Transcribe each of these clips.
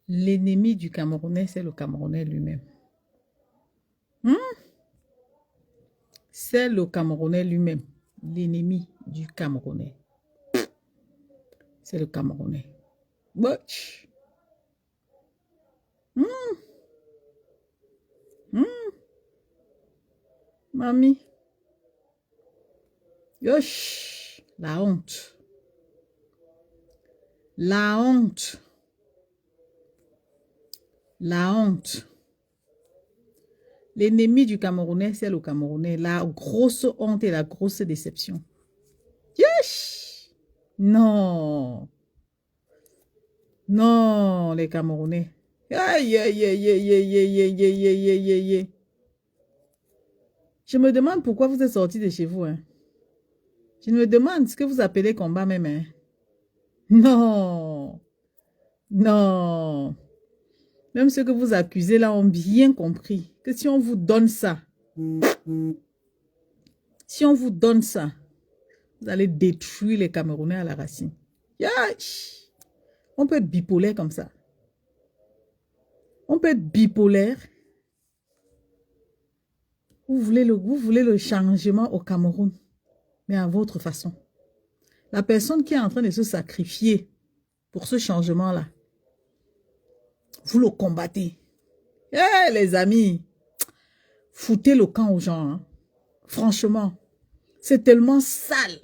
L'ennemi du Camerounais, c'est le Camerounais lui-même. Hmm? C'est le Camerounais lui-même. L'ennemi du Camerounais, c'est le Camerounais. Butch. Hmm? Hmm? Mamie. Yosh. La honte. La honte. La honte. L'ennemi du Camerounais, c'est le Camerounais. La grosse honte et la grosse déception. Yosh. Non. Non, les Camerounais. Aïe, aïe, aïe, aïe, aïe, aïe, aïe, aïe, aïe, aïe, aïe, aïe. Je me demande pourquoi vous êtes sortis de chez vous. Hein. Je me demande ce que vous appelez combat même. Hein. Non. Non. Même ceux que vous accusez là ont bien compris que si on vous donne ça, si on vous donne ça, vous allez détruire les Camerounais à la racine. Yash. On peut être bipolaire comme ça. On peut être bipolaire. Vous voulez le changement au Cameroun, mais à votre façon. La personne qui est en train de se sacrifier pour ce changement-là, vous le combattez. Eh, les amis, foutez le camp aux gens. Hein. Franchement, c'est tellement sale,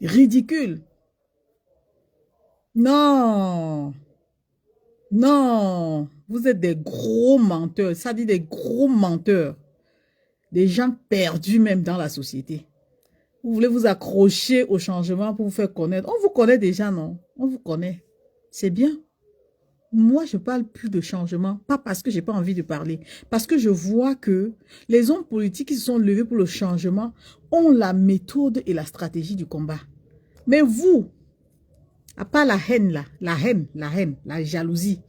ridicule. Non, non, vous êtes des gros menteurs. Ça dit des gros menteurs. Des gens perdus même dans la société. Vous voulez vous accrocher au changement pour vous faire connaître. On vous connaît déjà, non? On vous connaît. C'est bien. Moi, je ne parle plus de changement, pas parce que je n'ai pas envie de parler, parce que je vois que les hommes politiques qui se sont levés pour le changement ont la méthode et la stratégie du combat. Mais vous, à part la haine là, la jalousie,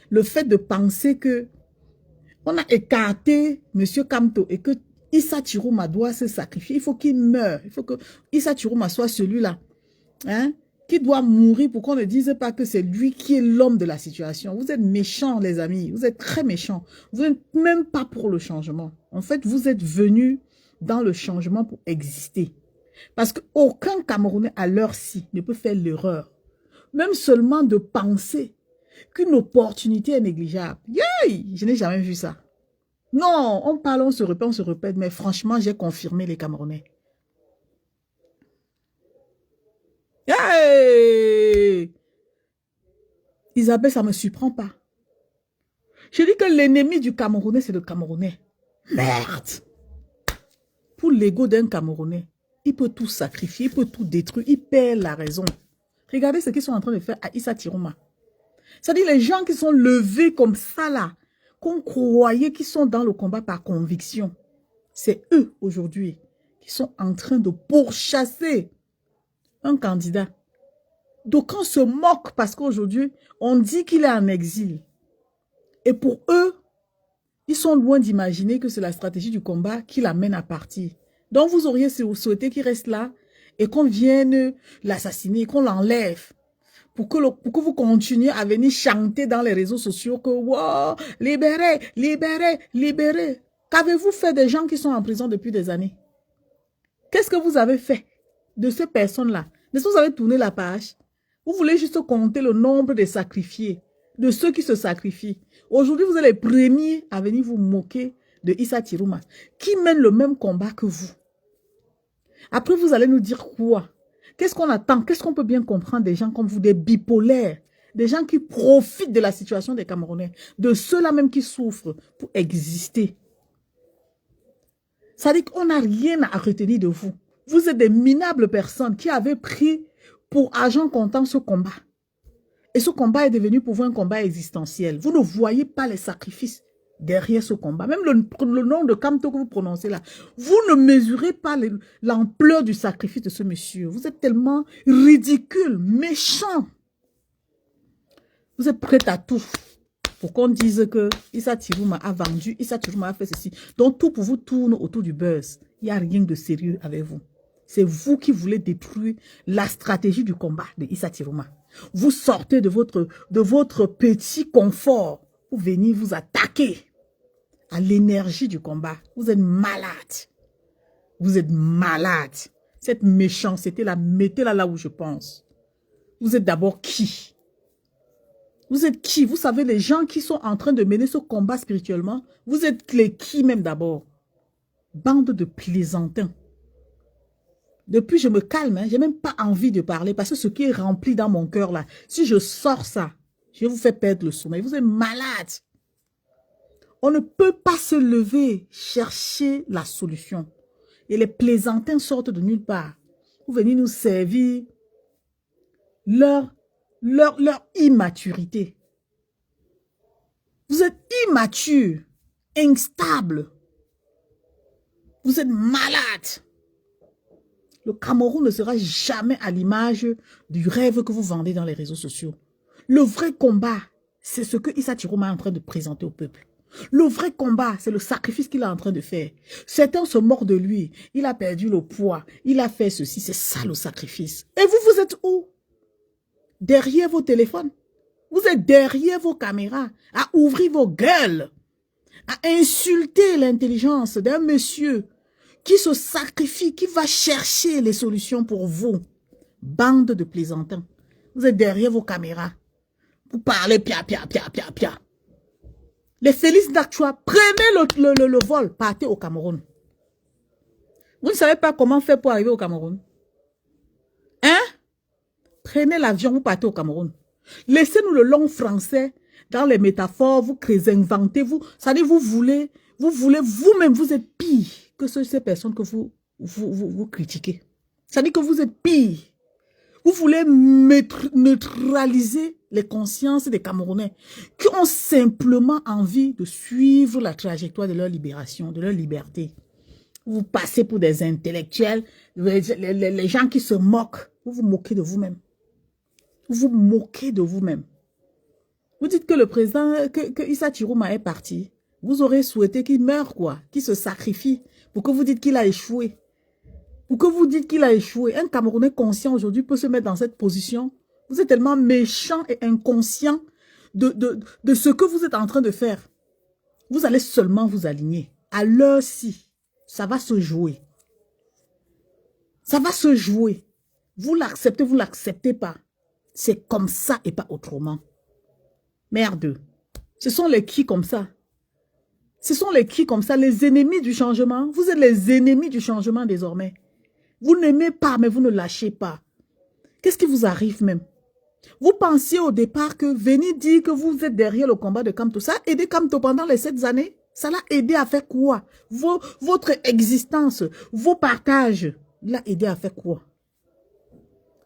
le fait de penser que on a écarté M. Kamto et que Issa Tirouma doit se sacrifier, il faut qu'il meure, il faut que Issa Tirouma soit celui-là, hein? Qui doit mourir pour qu'on ne dise pas que c'est lui qui est l'homme de la situation. Vous êtes méchants, les amis. Vous êtes très méchants. Vous n'êtes même pas pour le changement. En fait, vous êtes venus dans le changement pour exister. Parce qu'aucun Camerounais à l'heure-ci ne peut faire l'erreur. Même seulement de penser qu'une opportunité est négligeable. Yay! Je n'ai jamais vu ça. Non, on parle, on se répète. Mais franchement, j'ai confirmé les Camerounais. Hey! Isabelle, ça ne me surprend pas. Je dis que l'ennemi du Camerounais, c'est le Camerounais. Merde! Pour l'ego d'un Camerounais, il peut tout sacrifier, il peut tout détruire, il perd la raison. Regardez ce qu'ils sont en train de faire à Issa Tirouma. C'est-à-dire les gens qui sont levés comme ça là, qu'on croyait qu'ils sont dans le combat par conviction. C'est eux aujourd'hui qui sont en train de pourchasser un candidat. Donc on se moque parce qu'aujourd'hui, on dit qu'il est en exil. Et pour eux, ils sont loin d'imaginer que c'est la stratégie du combat qui l'amène à partir. Donc vous auriez souhaité qu'il reste là et qu'on vienne l'assassiner, qu'on l'enlève. Pour que vous continuiez à venir chanter dans les réseaux sociaux que wow, libérez, libérez, libérez. Qu'avez-vous fait des gens qui sont en prison depuis des années? Qu'est-ce que vous avez fait de ces personnes-là? Est-ce que vous avez tourné la page? Vous voulez juste compter le nombre de sacrifiés, de ceux qui se sacrifient. Aujourd'hui, vous êtes les premiers à venir vous moquer de Issa Tirouma, qui mène le même combat que vous. Après, vous allez nous dire quoi? Qu'est-ce qu'on attend? Qu'est-ce qu'on peut bien comprendre des gens comme vous, des bipolaires, des gens qui profitent de la situation des Camerounais, de ceux-là même qui souffrent pour exister? Ça dit qu'on n'a rien à retenir de vous. Vous êtes des minables personnes qui avaient pris pour argent comptant ce combat. Et ce combat est devenu pour vous un combat existentiel. Vous ne voyez pas les sacrifices derrière ce combat. Même le nom de Kamto que vous prononcez là, vous ne mesurez pas l'ampleur du sacrifice de ce monsieur. Vous êtes tellement ridicule, méchant. Vous êtes prêt à tout pour qu'on dise que Issa Tirouma a vendu, Issa Tirouma a fait ceci. Donc tout pour vous tourne autour du buzz. Il n'y a rien de sérieux avec vous. C'est vous qui voulez détruire la stratégie du combat de Issa Tirouma. Vous sortez de votre petit confort pour venir vous attaquer à l'énergie du combat. Vous êtes malade. Vous êtes malade. Cette méchanceté là, mettez-la là où je pense. Vous êtes d'abord qui? Vous êtes qui? Vous savez, les gens qui sont en train de mener ce combat spirituellement, vous êtes les qui même d'abord? Bande de plaisantins. Depuis, je me calme, hein, je n'ai même pas envie de parler parce que ce qui est rempli dans mon cœur là, si je sors ça, je vais vous faire perdre le sommeil. Vous êtes malade. On ne peut pas se lever, chercher la solution. Et les plaisantins sortent de nulle part. Vous venez nous servir leur immaturité. Vous êtes immature, instable. Vous êtes malade. Le Cameroun ne sera jamais à l'image du rêve que vous vendez dans les réseaux sociaux. Le vrai combat, c'est ce que Issa Chiroma est en train de présenter au peuple. Le vrai combat, c'est le sacrifice qu'il est en train de faire. Certains se moquent de lui. Il a perdu le poids. Il a fait ceci. C'est ça le sacrifice. Et vous, vous êtes où? Derrière vos téléphones. Vous êtes derrière vos caméras à ouvrir vos gueules, à insulter l'intelligence d'un monsieur qui se sacrifie, qui va chercher les solutions pour vous. Bande de plaisantins. Vous êtes derrière vos caméras. Vous parlez pia, pia, pia, pia, pia. Les Félix d'Actua, prenez le vol, partez au Cameroun. Vous ne savez pas comment faire pour arriver au Cameroun? Hein? Prenez l'avion, vous partez au Cameroun. Laissez-nous le long français dans les métaphores, vous créez, inventez, vous. Ça dit, vous voulez vous-même, vous êtes pire que ces personnes que vous critiquez. Ça dit que vous êtes pire. Vous voulez neutraliser les consciences des Camerounais qui ont simplement envie de suivre la trajectoire de leur libération, de leur liberté. Vous passez pour des intellectuels, les gens qui se moquent. Vous vous moquez de vous-même. Vous vous moquez de vous-même. Vous dites que le président, que Issa Chiroma est parti. Vous aurez souhaité qu'il meure, quoi, qu'il se sacrifie pour que vous dites qu'il a échoué. Pour que vous dites qu'il a échoué. Un Camerounais conscient aujourd'hui peut se mettre dans cette position. Vous êtes tellement méchant et inconscient de ce que vous êtes en train de faire. Vous allez seulement vous aligner. À l'heure-ci, ça va se jouer. Ça va se jouer. Vous l'acceptez, vous ne l'acceptez pas. C'est comme ça et pas autrement. Merde. Ce sont les qui comme ça. Ce sont les qui comme ça, les ennemis du changement. Vous êtes les ennemis du changement désormais. Vous n'aimez pas, mais vous ne lâchez pas. Qu'est-ce qui vous arrive même? Vous pensiez au départ que venir dire que vous êtes derrière le combat de Kamto, ça a aidé Kamto pendant les 7 années? Ça l'a aidé à faire quoi? Votre existence, vos partages, l'a aidé à faire quoi?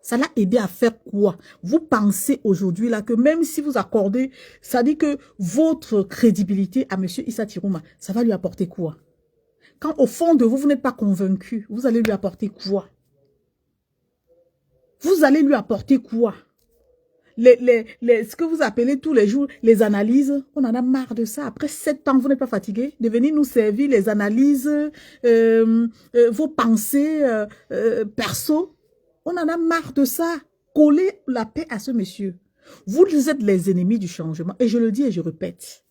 Ça l'a aidé à faire quoi? Vous pensez aujourd'hui là que même si vous accordez, ça dit que votre crédibilité à M. Issa Chiroma, ça va lui apporter quoi? Quand au fond de vous, vous n'êtes pas convaincu, vous allez lui apporter quoi? Vous allez lui apporter quoi? Ce que vous appelez tous les jours les analyses, on en a marre de ça. Après 7 ans, vous n'êtes pas fatigué de venir nous servir les analyses, vos pensées perso. On en a marre de ça. Collez la paix à ce monsieur. Vous êtes les ennemis du changement. Et je le dis et je répète.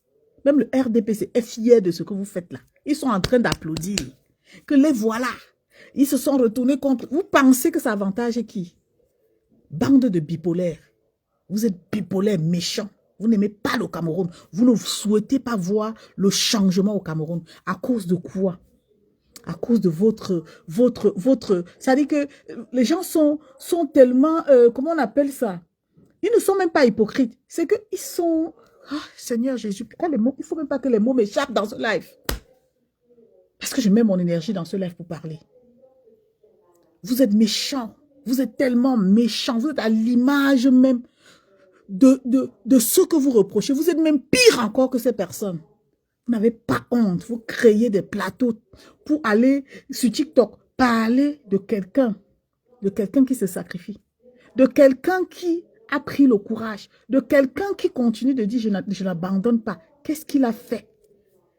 Même le RDPC est fier de ce que vous faites là. Ils sont en train d'applaudir. Que les voilà. Ils se sont retournés contre. Vous pensez que ça avantage qui? Bande de bipolaires. Vous êtes bipolaires méchants. Vous n'aimez pas le Cameroun. Vous ne souhaitez pas voir le changement au Cameroun. À cause de quoi? À cause de votre... Ça dit que les gens sont tellement... comment on appelle ça? Ils ne sont même pas hypocrites. C'est qu'ils sont... Ah, Seigneur Jésus, pourquoi les mots? Il ne faut même pas que les mots m'échappent dans ce live. Parce que je mets mon énergie dans ce live pour parler. Vous êtes méchants. Vous êtes tellement méchants. Vous êtes à l'image même de ce que vous reprochez. Vous êtes même pire encore que ces personnes. Vous n'avez pas honte. Vous créez des plateaux pour aller sur TikTok parler de quelqu'un qui se sacrifie, de quelqu'un qui a pris le courage, de quelqu'un qui continue de dire je n'abandonne pas. Qu'est-ce qu'il a fait?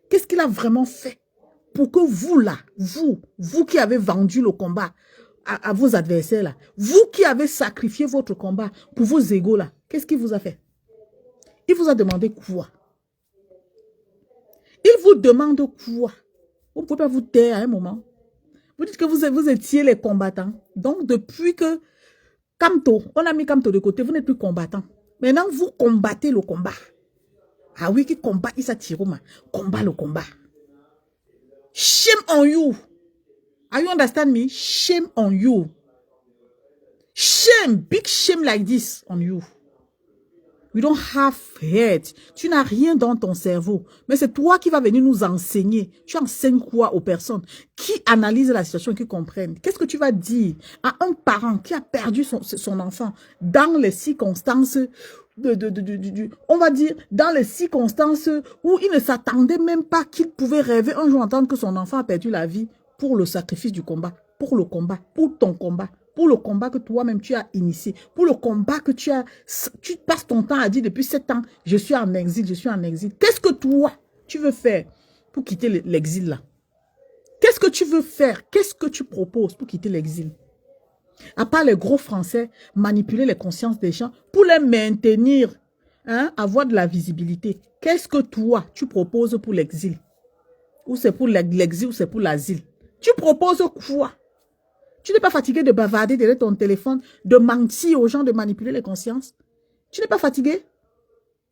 Qu'est-ce qu'il a vraiment fait pour que vous là, vous qui avez vendu le combat, à vos adversaires là. Vous qui avez sacrifié votre combat pour vos égos là, qu'est-ce qu'il vous a fait? Il vous a demandé quoi? Il vous demande quoi? Vous ne pouvez pas vous taire à un moment. Vous dites que vous étiez les combattants. Donc, depuis que Kamto, on a mis Kamto de côté, vous n'êtes plus combattant. Maintenant, vous combattez le combat. Ah oui, qui combat Issa Tiroma, combat le combat. Shame on you. Are you understand me? Shame on you. Shame, big shame like this on you. You don't have head. Tu n'as rien dans ton cerveau. Mais c'est toi qui vas venir nous enseigner. Tu enseignes quoi aux personnes qui analysent la situation et qui comprennent? Qu'est-ce que tu vas dire à un parent qui a perdu son enfant dans les circonstances, on va dire, dans les circonstances où il ne s'attendait même pas qu'il pouvait rêver un jour entendre que son enfant a perdu la vie pour le sacrifice du combat, pour le combat, pour ton combat. Pour le combat que toi-même tu as initié, pour le combat que tu passes ton temps à dire depuis 7 ans, je suis en exil, je suis en exil. Qu'est-ce que toi, tu veux faire pour quitter l'exil là? Qu'est-ce que tu veux faire? Qu'est-ce que tu proposes pour quitter l'exil? À part les gros Français, manipuler les consciences des gens pour les maintenir, hein, avoir de la visibilité. Qu'est-ce que toi, tu proposes pour l'exil? Ou c'est pour l'exil ou c'est pour l'asile? Tu proposes quoi? Tu n'es pas fatigué de bavarder derrière ton téléphone, de mentir aux gens, de manipuler les consciences? Tu n'es pas fatigué?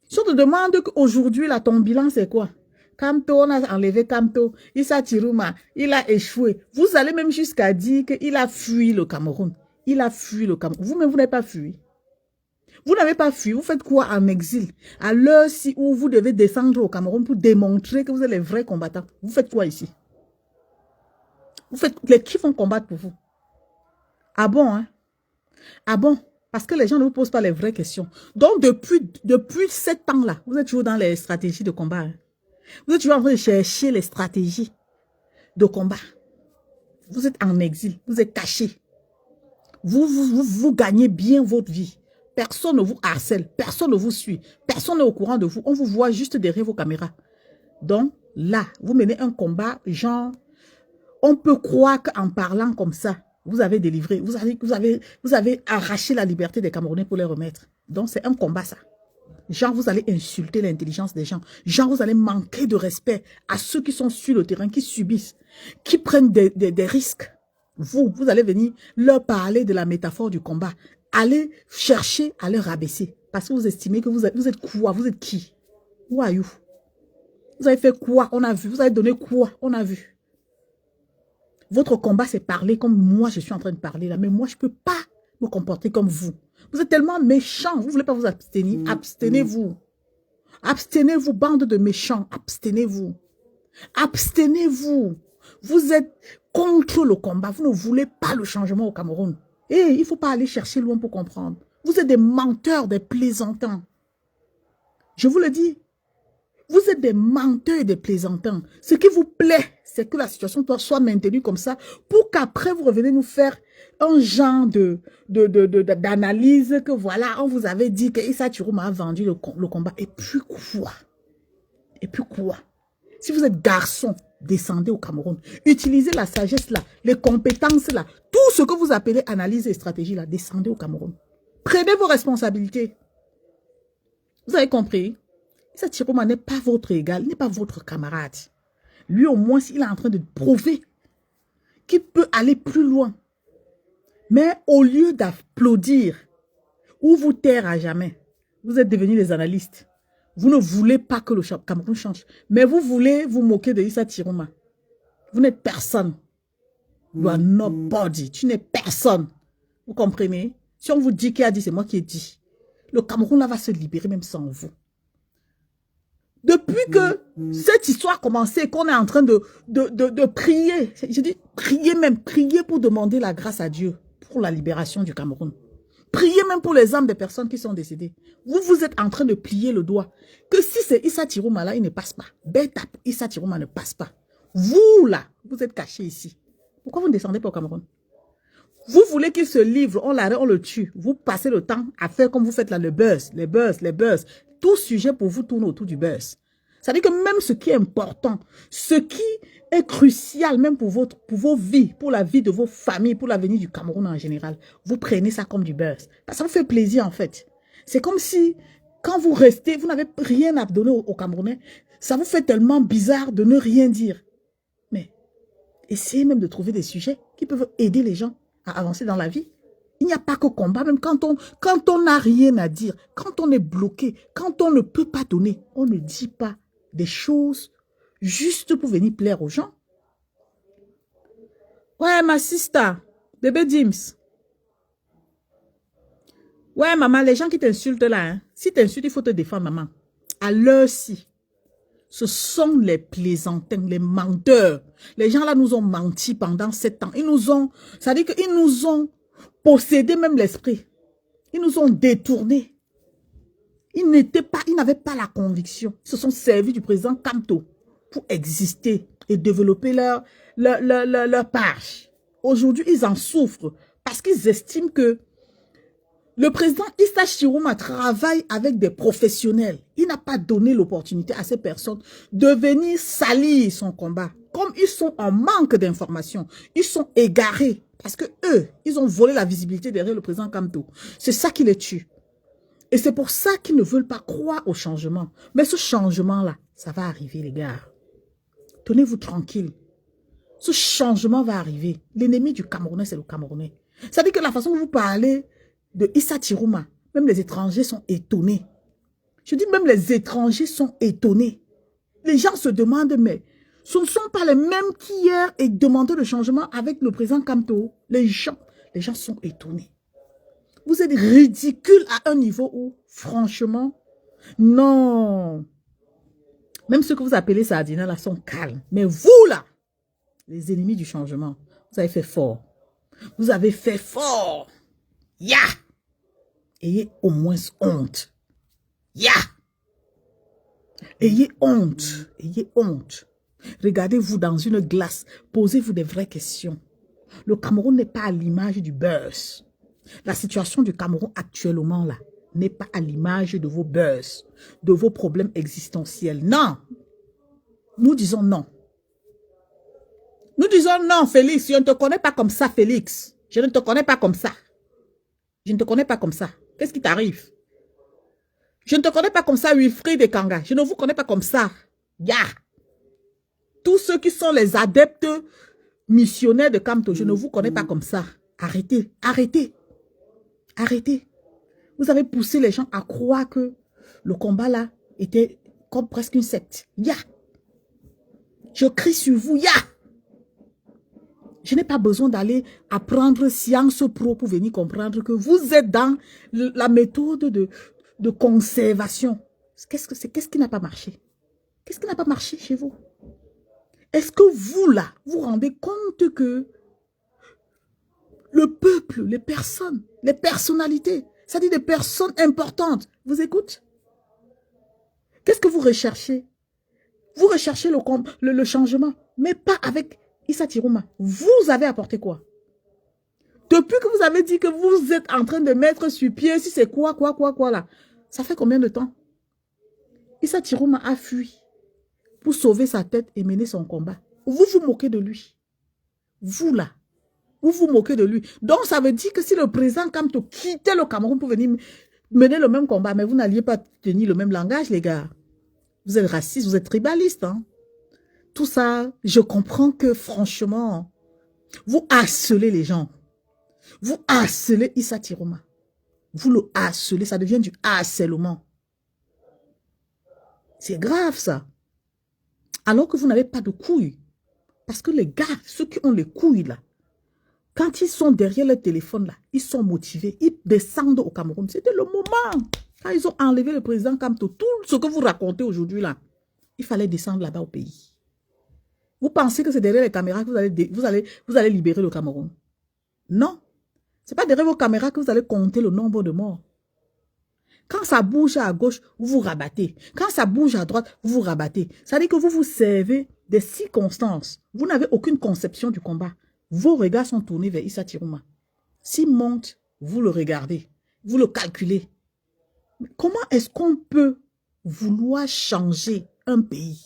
Si on te demande qu'aujourd'hui, là, ton bilan, c'est quoi? Kamto, on a enlevé Kamto, Issa Tiroma, il a échoué. Vous allez même jusqu'à dire qu'il a fui le Cameroun. Il a fui le Cameroun. Vous-même, vous n'avez pas fui. Vous n'avez pas fui. Vous faites quoi en exil? À l'heure où vous devez descendre au Cameroun pour démontrer que vous êtes les vrais combattants. Vous faites quoi ici? Vous faites qui vont combattre pour vous? Ah bon, hein? Ah bon? Parce que les gens ne vous posent pas les vraies questions. Donc, depuis 7 ans-là, vous êtes toujours dans les stratégies de combat. Hein? Vous êtes toujours en train de chercher les stratégies de combat. Vous êtes en exil. Vous êtes caché. Vous gagnez bien votre vie. Personne ne vous harcèle. Personne ne vous suit. Personne n'est au courant de vous. On vous voit juste derrière vos caméras. Donc, là, vous menez un combat, genre, on peut croire qu'en parlant comme ça, vous avez délivré, vous avez arraché la liberté des Camerounais pour les remettre. Donc, c'est un combat, ça. Genre, vous allez insulter l'intelligence des gens. Genre, vous allez manquer de respect à ceux qui sont sur le terrain, qui subissent, qui prennent des risques. Vous allez venir leur parler de la métaphore du combat. Allez chercher à les rabaisser. Parce que vous estimez que vous êtes quoi? Vous êtes qui? Who are you? Vous avez fait quoi? On a vu. Vous avez donné quoi? On a vu. Votre combat, c'est parler comme moi, je suis en train de parler là. Mais moi, je ne peux pas me comporter comme vous. Vous êtes tellement méchants. Vous ne voulez pas vous abstenir. Abstenez-vous. Abstenez-vous, bande de méchants. Abstenez-vous. Abstenez-vous. Vous êtes contre le combat. Vous ne voulez pas le changement au Cameroun. Et il ne faut pas aller chercher loin pour comprendre. Vous êtes des menteurs, des plaisantins. Je vous le dis. Vous êtes des menteurs et des plaisantins. Ce qui vous plaît, c'est que la situation soit maintenue comme ça pour qu'après, vous revenez nous faire un genre d'analyse que voilà, on vous avait dit que Issa Tiroma a vendu le combat. Et puis quoi? Et puis quoi? Si vous êtes garçon, descendez au Cameroun. Utilisez la sagesse là, les compétences là, tout ce que vous appelez analyse et stratégie là, descendez au Cameroun. Prenez vos responsabilités. Vous avez compris? Issa Tiroma n'est pas votre égal, n'est pas votre camarade. Lui, au moins, il est en train de prouver qu'il peut aller plus loin. Mais au lieu d'applaudir ou vous taire à jamais, vous êtes devenus des analystes. Vous ne voulez pas que le Cameroun change. Mais vous voulez vous moquer de Issa Tiroma. Vous n'êtes personne. You are nobody. Tu n'es personne. Vous comprenez? Si on vous dit qui a dit, c'est moi qui ai dit. Le Cameroun là va se libérer même sans vous. Depuis que cette histoire a commencé, qu'on est en train de prier, je dis prier même, prier pour demander la grâce à Dieu pour la libération du Cameroun. Priez même pour les âmes des personnes qui sont décédées. Vous êtes en train de plier le doigt. Que si c'est Issa Tiroma là, il ne passe pas. Beta, Issa Tiroma ne passe pas. Vous là, vous êtes cachés ici. Pourquoi vous ne descendez pas au Cameroun? Vous voulez qu'il se livre, on l'arrête, on le tue. Vous passez le temps à faire comme vous faites là, le buzz, les buzz. Tout sujet pour vous tourne autour du buzz. C'est-à-dire que même ce qui est important, ce qui est crucial même pour vos vies, pour la vie de vos familles, pour l'avenir du Cameroun en général, vous prenez ça comme du beurre. Parce que ça vous fait plaisir en fait. C'est comme si quand vous restez, vous n'avez rien à donner aux Camerounais. Ça vous fait tellement bizarre de ne rien dire. Mais essayez même de trouver des sujets qui peuvent aider les gens à avancer dans la vie. Il n'y a pas que combat, même quand on n'a rien à dire, quand on est bloqué, quand on ne peut pas donner, on ne dit pas des choses juste pour venir plaire aux gens. Ouais, ma sister, bébé Dims. Ouais, maman, les gens qui t'insultent là, hein, si t'insultes, il faut te défendre, maman. À l'heure-ci, ce sont les plaisantins, les menteurs. Les gens là nous ont menti pendant 7 ans. Ils nous ont, ça veut dire qu'ils nous ont possédé même l'esprit. Ils nous ont détournés. Ils n'avaient pas la conviction. Ils se sont servis du président Kamto pour exister et développer leur page. Aujourd'hui, ils en souffrent parce qu'ils estiment que le président Issa Chirouma travaille avec des professionnels. Il n'a pas donné l'opportunité à ces personnes de venir salir son combat. Comme ils sont en manque d'informations, ils sont égarés parce que eux, ils ont volé la visibilité derrière le président Kamto. C'est ça qui les tue. Et c'est pour ça qu'ils ne veulent pas croire au changement. Mais ce changement-là, ça va arriver, les gars. Tenez-vous tranquille. Ce changement va arriver. L'ennemi du Camerounais, c'est le Camerounais. Ça veut dire que la façon dont vous parlez de Issa Chirouma, même les étrangers sont étonnés. Je dis même les étrangers sont étonnés. Les gens se demandent, mais ce ne sont pas les mêmes qu'hier et demandaient le changement avec le président Kamto. Les gens sont étonnés. Vous êtes ridicule à un niveau où, franchement, non. Même ceux que vous appelez sardines là sont calmes. Mais vous là, les ennemis du changement, vous avez fait fort. Vous avez fait fort. Ya! Ayez au moins honte. Ya! Ayez honte. Ayez honte. Regardez-vous dans une glace. Posez-vous des vraies questions. Le Cameroun n'est pas à l'image du buzz. La situation du Cameroun actuellement là n'est pas à l'image de vos buzz, de vos problèmes existentiels. Non. Nous disons non. Nous disons non, Félix. Je ne te connais pas comme ça, Félix. Je ne te connais pas comme ça. Je ne te connais pas comme ça. Qu'est-ce qui t'arrive? Je ne te connais pas comme ça, Wilfried et Kanga. Je ne vous connais pas comme ça. Ya! Tous ceux qui sont les adeptes missionnaires de Kamto, je ne vous connais pas comme ça. Arrêtez, arrêtez. Arrêtez. Vous avez poussé les gens à croire que le combat là était comme presque une secte. Ya! Je crie sur vous, ya! Je n'ai pas besoin d'aller apprendre Sciences Pro pour venir comprendre que vous êtes dans la méthode de conservation. Qu'est-ce qui n'a pas marché? Qu'est-ce qui n'a pas marché chez vous? Est-ce que vous, là, vous rendez compte que le peuple, les personnes, les personnalités, c'est-à-dire des personnes importantes, vous écoutent? Qu'est-ce que vous recherchez? Vous recherchez le changement, mais pas avec Issa Chirouma. Vous avez apporté quoi? Depuis que vous avez dit que vous êtes en train de mettre sur pied, si c'est quoi là, ça fait combien de temps? Issa Chirouma a fui pour sauver sa tête et mener son combat. Vous vous moquez de lui. Vous là, vous vous moquez de lui. Donc ça veut dire que si le président Kamto quittait le Cameroun pour venir mener le même combat, mais vous n'alliez pas tenir le même langage, les gars. Vous êtes raciste, vous êtes tribaliste. Hein? Tout ça, je comprends que franchement, vous harcelez les gens. Vous harcelez Issa Chirouma. Vous le harcelez, ça devient du harcèlement. C'est grave ça. Alors que vous n'avez pas de couilles. Parce que les gars, ceux qui ont les couilles là, quand ils sont derrière le téléphone là, ils sont motivés, ils descendent au Cameroun. C'était le moment. Quand ils ont enlevé le président Kamto, tout ce que vous racontez aujourd'hui là, il fallait descendre là-bas au pays. Vous pensez que c'est derrière les caméras que vous allez libérer le Cameroun? Non. Ce n'est pas derrière vos caméras que vous allez compter le nombre de morts. Quand ça bouge à gauche, vous vous rabattez. Quand ça bouge à droite, vous vous rabattez. Ça veut dire que vous vous servez des circonstances. Vous n'avez aucune conception du combat. Vos regards sont tournés vers Issa Chirouma. S'il monte, vous le regardez. Vous le calculez. Mais comment est-ce qu'on peut vouloir changer un pays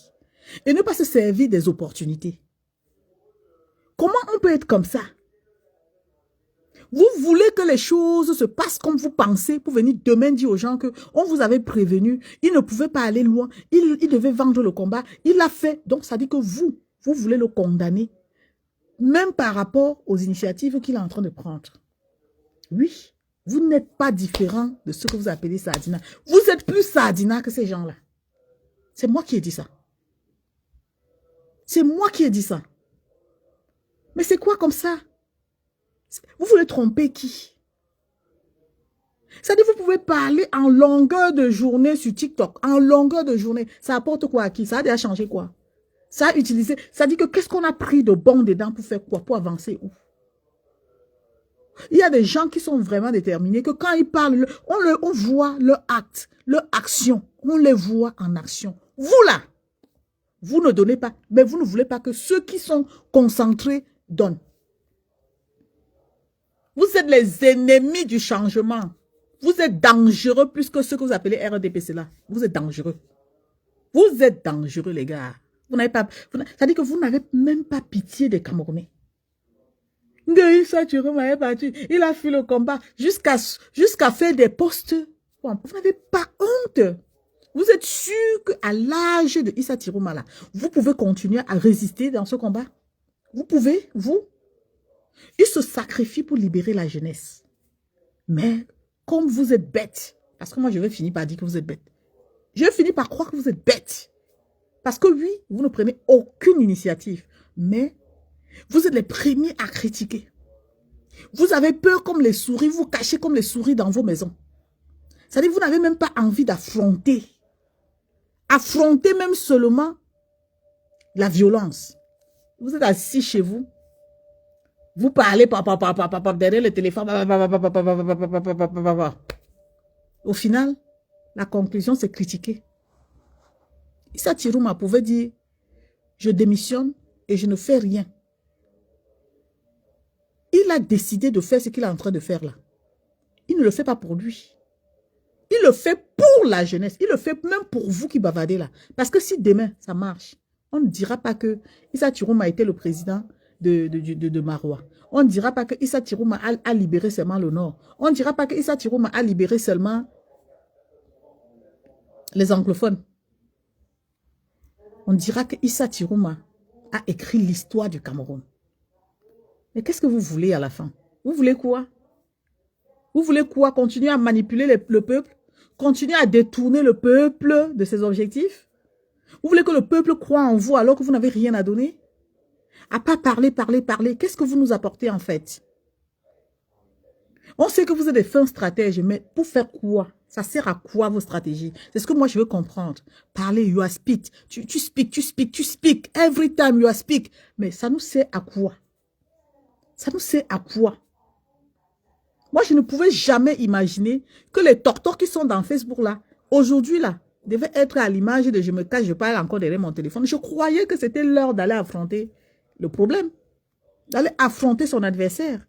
et ne pas se servir des opportunités. Comment on peut être comme ça? Vous voulez que les choses se passent comme vous pensez pour venir demain dire aux gens que on vous avait prévenu, il ne pouvait pas aller loin, il devait vendre le combat, il l'a fait. Donc ça dit que vous voulez le condamner, même par rapport aux initiatives qu'il est en train de prendre. Oui, vous n'êtes pas différent de ce que vous appelez Sardina. Vous êtes plus Sardina que ces gens-là. C'est moi qui ai dit ça. C'est moi qui ai dit ça. Mais c'est quoi comme ça? Vous voulez tromper qui? C'est-à-dire vous pouvez parler en longueur de journée sur TikTok. En longueur de journée. Ça apporte quoi à qui? Ça a déjà changé quoi? Ça a utilisé. Ça dit que qu'est-ce qu'on a pris de bon dedans pour faire quoi? Pour avancer où? Il y a des gens qui sont vraiment déterminés, que quand ils parlent, on voit leur acte, leur action. On les voit en action. Vous là, vous ne donnez pas, mais vous ne voulez pas que ceux qui sont concentrés donnent. Vous êtes les ennemis du changement. Vous êtes dangereux plus que ce que vous appelez RDPC là. Vous êtes dangereux. Vous êtes dangereux, les gars. Vous n'avez pas, ça dit que vous n'avez même pas pitié des Camerounais. Il a fait le combat jusqu'à faire des postes. Vous n'avez pas honte. Vous êtes sûr qu'à l'âge de Issa Tirouma, là, vous pouvez continuer à résister dans ce combat? Vous pouvez, vous? Il se sacrifie pour libérer la jeunesse. Mais comme vous êtes bête, parce que moi je vais finir par dire que vous êtes bête. Je vais finir par croire que vous êtes bête. Parce que oui, vous ne prenez aucune initiative. Mais vous êtes les premiers à critiquer. Vous avez peur comme les souris, vous cachez comme les souris dans vos maisons. C'est-à-dire que vous n'avez même pas envie d'affronter. Affronter même seulement la violence. Vous êtes assis chez vous. Vous parlez derrière le téléphone. Au final, la conclusion, c'est critiquer. Issa Tirouma pouvait dire, je démissionne et je ne fais rien. Il a décidé de faire ce qu'il est en train de faire là. Il ne le fait pas pour lui. Il le fait pour la jeunesse. Il le fait même pour vous qui bavardez là. Parce que si demain, ça marche, on ne dira pas que Issa Tirouma était le président de Marois. On ne dira pas que Issa Tirouma a libéré seulement le Nord. On ne dira pas que Issa Tirouma a libéré seulement les anglophones. On dira que Issa Tirouma a écrit l'histoire du Cameroun. Mais qu'est-ce que vous voulez à la fin? Vous voulez quoi? Vous voulez quoi? Continuer à manipuler le peuple? Continuer à détourner le peuple de ses objectifs? Vous voulez que le peuple croie en vous alors que vous n'avez rien à donner? À pas parler. Qu'est-ce que vous nous apportez en fait? On sait que vous êtes des fins stratèges, mais pour faire quoi? Ça sert à quoi vos stratégies? C'est ce que moi je veux comprendre. Parler, you are speak. Tu speak. Every time you are speak. Mais ça nous sert à quoi? Ça nous sert à quoi? Moi, je ne pouvais jamais imaginer que les tortors qui sont dans Facebook là, aujourd'hui là, devaient être à l'image de je me cache, je parle encore derrière mon téléphone. Je croyais que c'était l'heure d'aller affronter le problème, d'aller affronter son adversaire.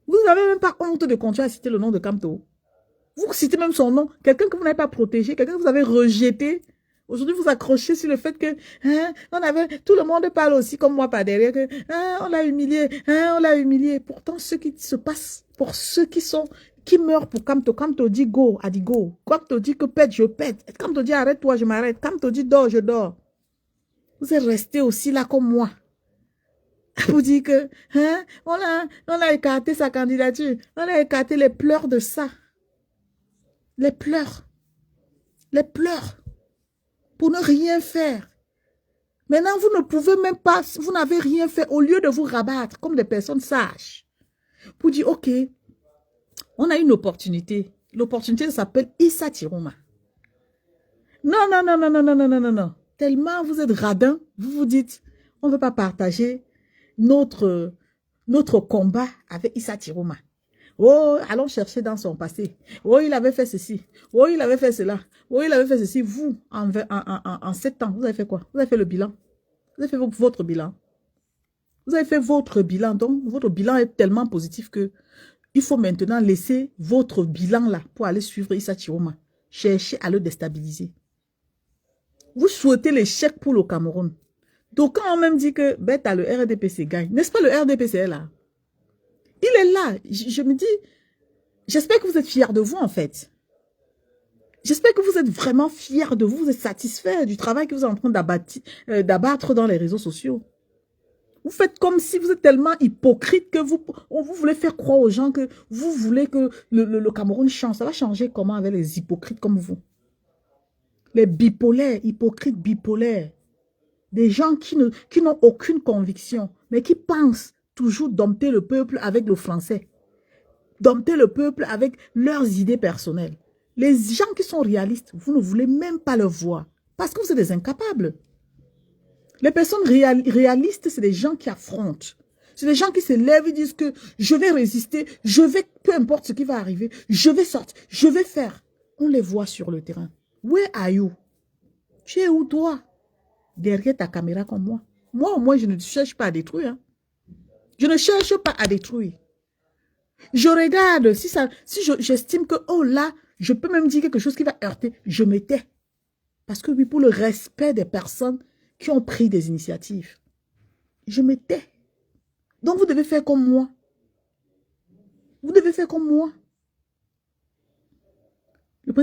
Vous n'avez même pas honte de continuer à citer le nom de Kamto. Vous citez même son nom, quelqu'un que vous n'avez pas protégé, quelqu'un que vous avez rejeté. Aujourd'hui, vous accrochez sur le fait que tout le monde parle aussi comme moi par derrière, que on l'a humilié, on l'a humilié. Pourtant, ce qui se passe pour ceux qui meurent pour Kamto, Kamto dit go, a dit go. Kamto dit que pète, je pète. Kamto dit arrête-toi, je m'arrête. Kamto dit dors, je dors. Vous êtes restés aussi là comme moi. Vous dites que on a écarté sa candidature, on a écarté les pleurs de ça. Les pleurs. Pour ne rien faire. Maintenant, vous ne pouvez même pas, vous n'avez rien fait au lieu de vous rabattre comme des personnes sages. Pour dire, ok, on a une opportunité. L'opportunité s'appelle Issa Tirouma. Non. Tellement vous êtes radin, vous vous dites, on ne veut pas partager notre combat avec Issa Tirouma. Oh, allons chercher dans son passé. Oh, il avait fait ceci. Oh, il avait fait cela. Oh, il avait fait ceci. Vous, en 7 ans, vous avez fait quoi? Vous avez fait le bilan. Vous avez fait votre bilan. Vous avez fait votre bilan. Donc, votre bilan est tellement positif que il faut maintenant laisser votre bilan là pour aller suivre Issa Tirouma. Chercher à le déstabiliser. Vous souhaitez l'échec pour le Cameroun. D'aucuns ont même dit que le RDPC gagne. N'est-ce pas le RDPC est là? Il est là. Je me dis, j'espère que vous êtes fiers de vous en fait. J'espère que vous êtes vraiment fiers de vous. Vous êtes satisfaits du travail que vous êtes en train d'abattre dans les réseaux sociaux. Vous faites comme si vous êtes tellement hypocrite que vous voulez faire croire aux gens que vous voulez que le Cameroun change. Ça va changer comment avec les hypocrites comme vous? Les bipolaires, hypocrites bipolaires. Des gens qui n'ont aucune conviction, mais qui pensent toujours dompter le peuple avec le français. Dompter le peuple avec leurs idées personnelles. Les gens qui sont réalistes, vous ne voulez même pas le voir. Parce que vous êtes des incapables. Les personnes réalistes, c'est des gens qui affrontent. C'est des gens qui se lèvent et disent que je vais résister, je vais, peu importe ce qui va arriver, je vais sortir, je vais faire. On les voit sur le terrain. Where are you? Tu es où toi? Derrière ta caméra comme moi. Moi, au moins, je ne cherche pas à détruire. Hein. Je ne cherche pas à détruire. Je regarde, si j'estime que, oh là, je peux même dire quelque chose qui va heurter, je me tais. Parce que oui, pour le respect des personnes qui ont pris des initiatives, je me tais. Donc, vous devez faire comme moi. Vous devez faire comme moi. Le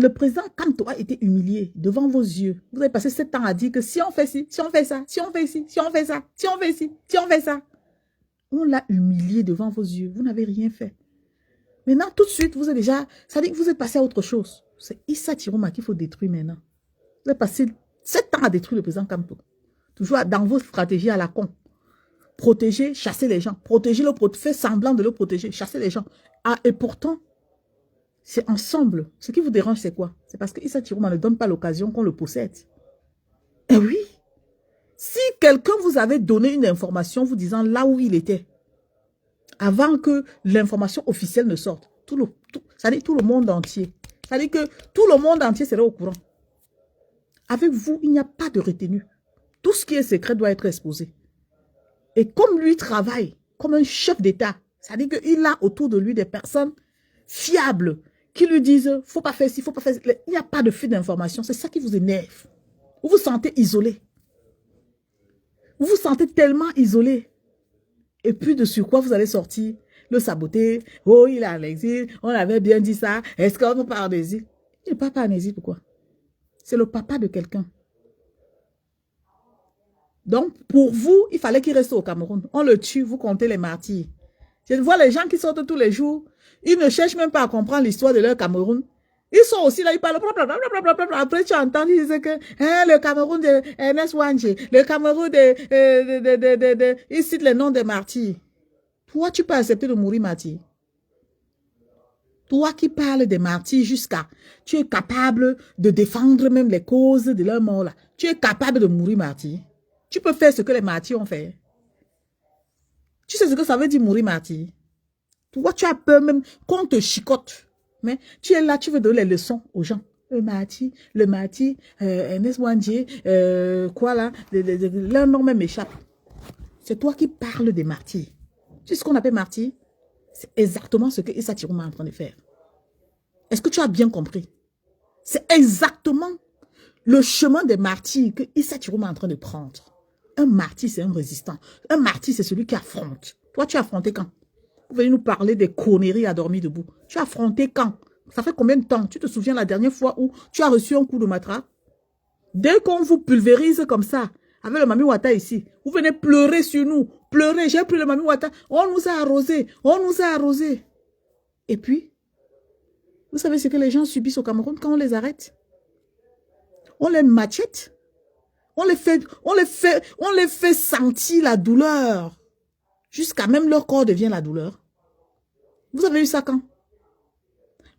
président Kanto a été humilié devant vos yeux. Vous avez passé 7 ans à dire que si on fait ci, si on fait ça, si on fait ci, si on fait ça, si on fait ci, si on fait ça. On l'a humilié devant vos yeux. Vous n'avez rien fait. Maintenant, tout de suite, vous êtes déjà... Ça dit que vous êtes passé à autre chose. C'est Issa Chiroma qu'il faut détruire maintenant. Vous avez passé 7 ans à détruire le président Kanto. Toujours dans vos stratégies à la con. Protéger, chasser les gens. Protéger, faire semblant de le protéger, chasser les gens. Ah, et pourtant... C'est ensemble. Ce qui vous dérange, c'est quoi? C'est parce que Issa Chiroma ne donne pas l'occasion qu'on le possède. Eh oui. Si quelqu'un vous avait donné une information vous disant là où il était, avant que l'information officielle ne sorte, ça dit tout le monde entier. Ça dit que tout le monde entier serait au courant. Avec vous, il n'y a pas de retenue. Tout ce qui est secret doit être exposé. Et comme lui travaille comme un chef d'État, ça dit qu'il a autour de lui des personnes fiables, qui lui disent, faut pas faire ci, faut pas faire ci. Il n'y a pas de fuite d'information. C'est ça qui vous énerve. Vous vous sentez isolé. Vous vous sentez tellement isolé. Et puis de sur quoi vous allez sortir, le saboter. Oh, il est à l'exil. On avait bien dit ça. Est-ce qu'on nous parle d'exil? Il n'est pas en exil, pourquoi? C'est le papa de quelqu'un. Donc, pour vous, il fallait qu'il reste au Cameroun. On le tue, vous comptez les martyrs. Je vois les gens qui sortent tous les jours. Ils ne cherchent même pas à comprendre l'histoire de leur Cameroun. Ils sont aussi là, ils parlent. Après, tu entends, ils disent que le Cameroun de Ernest Wangé, le Cameroun ils citent les noms des martyrs. Toi, tu peux accepter de mourir martyr. Toi qui parles des martyrs jusqu'à... Tu es capable de défendre même les causes de leur mort là. Tu es capable de mourir martyr. Tu peux faire ce que les martyrs ont fait. Tu sais ce que ça veut dire mourir martyr? Toi, tu as peur même qu'on te chicote. Mais tu es là, tu veux donner les leçons aux gens. Le martyr, Ernest Wangé, quoi là, leur nom même m'échappe. C'est toi qui parles des martyrs. Tu sais ce qu'on appelle martyr? C'est exactement ce que Issa Chiroma est en train de faire. Est-ce que tu as bien compris? C'est exactement le chemin des martyrs que Issa Chiroma est en train de prendre. Un martyr, c'est un résistant. Un martyr, c'est celui qui affronte. Toi, tu as affronté quand? Vous venez nous parler des conneries à dormir debout. Tu as affronté quand? Ça fait combien de temps? Tu te souviens la dernière fois où tu as reçu un coup de matraque? Dès qu'on vous pulvérise comme ça, avec le Mami Wata ici, vous venez pleurer sur nous. Pleurer, j'ai pris le Mami Wata. On nous a arrosé. On nous a arrosé. Et puis, vous savez ce que les gens subissent au Cameroun quand on les arrête? On les machette. On les fait sentir la douleur. Jusqu'à même leur corps devient la douleur. Vous avez eu ça quand?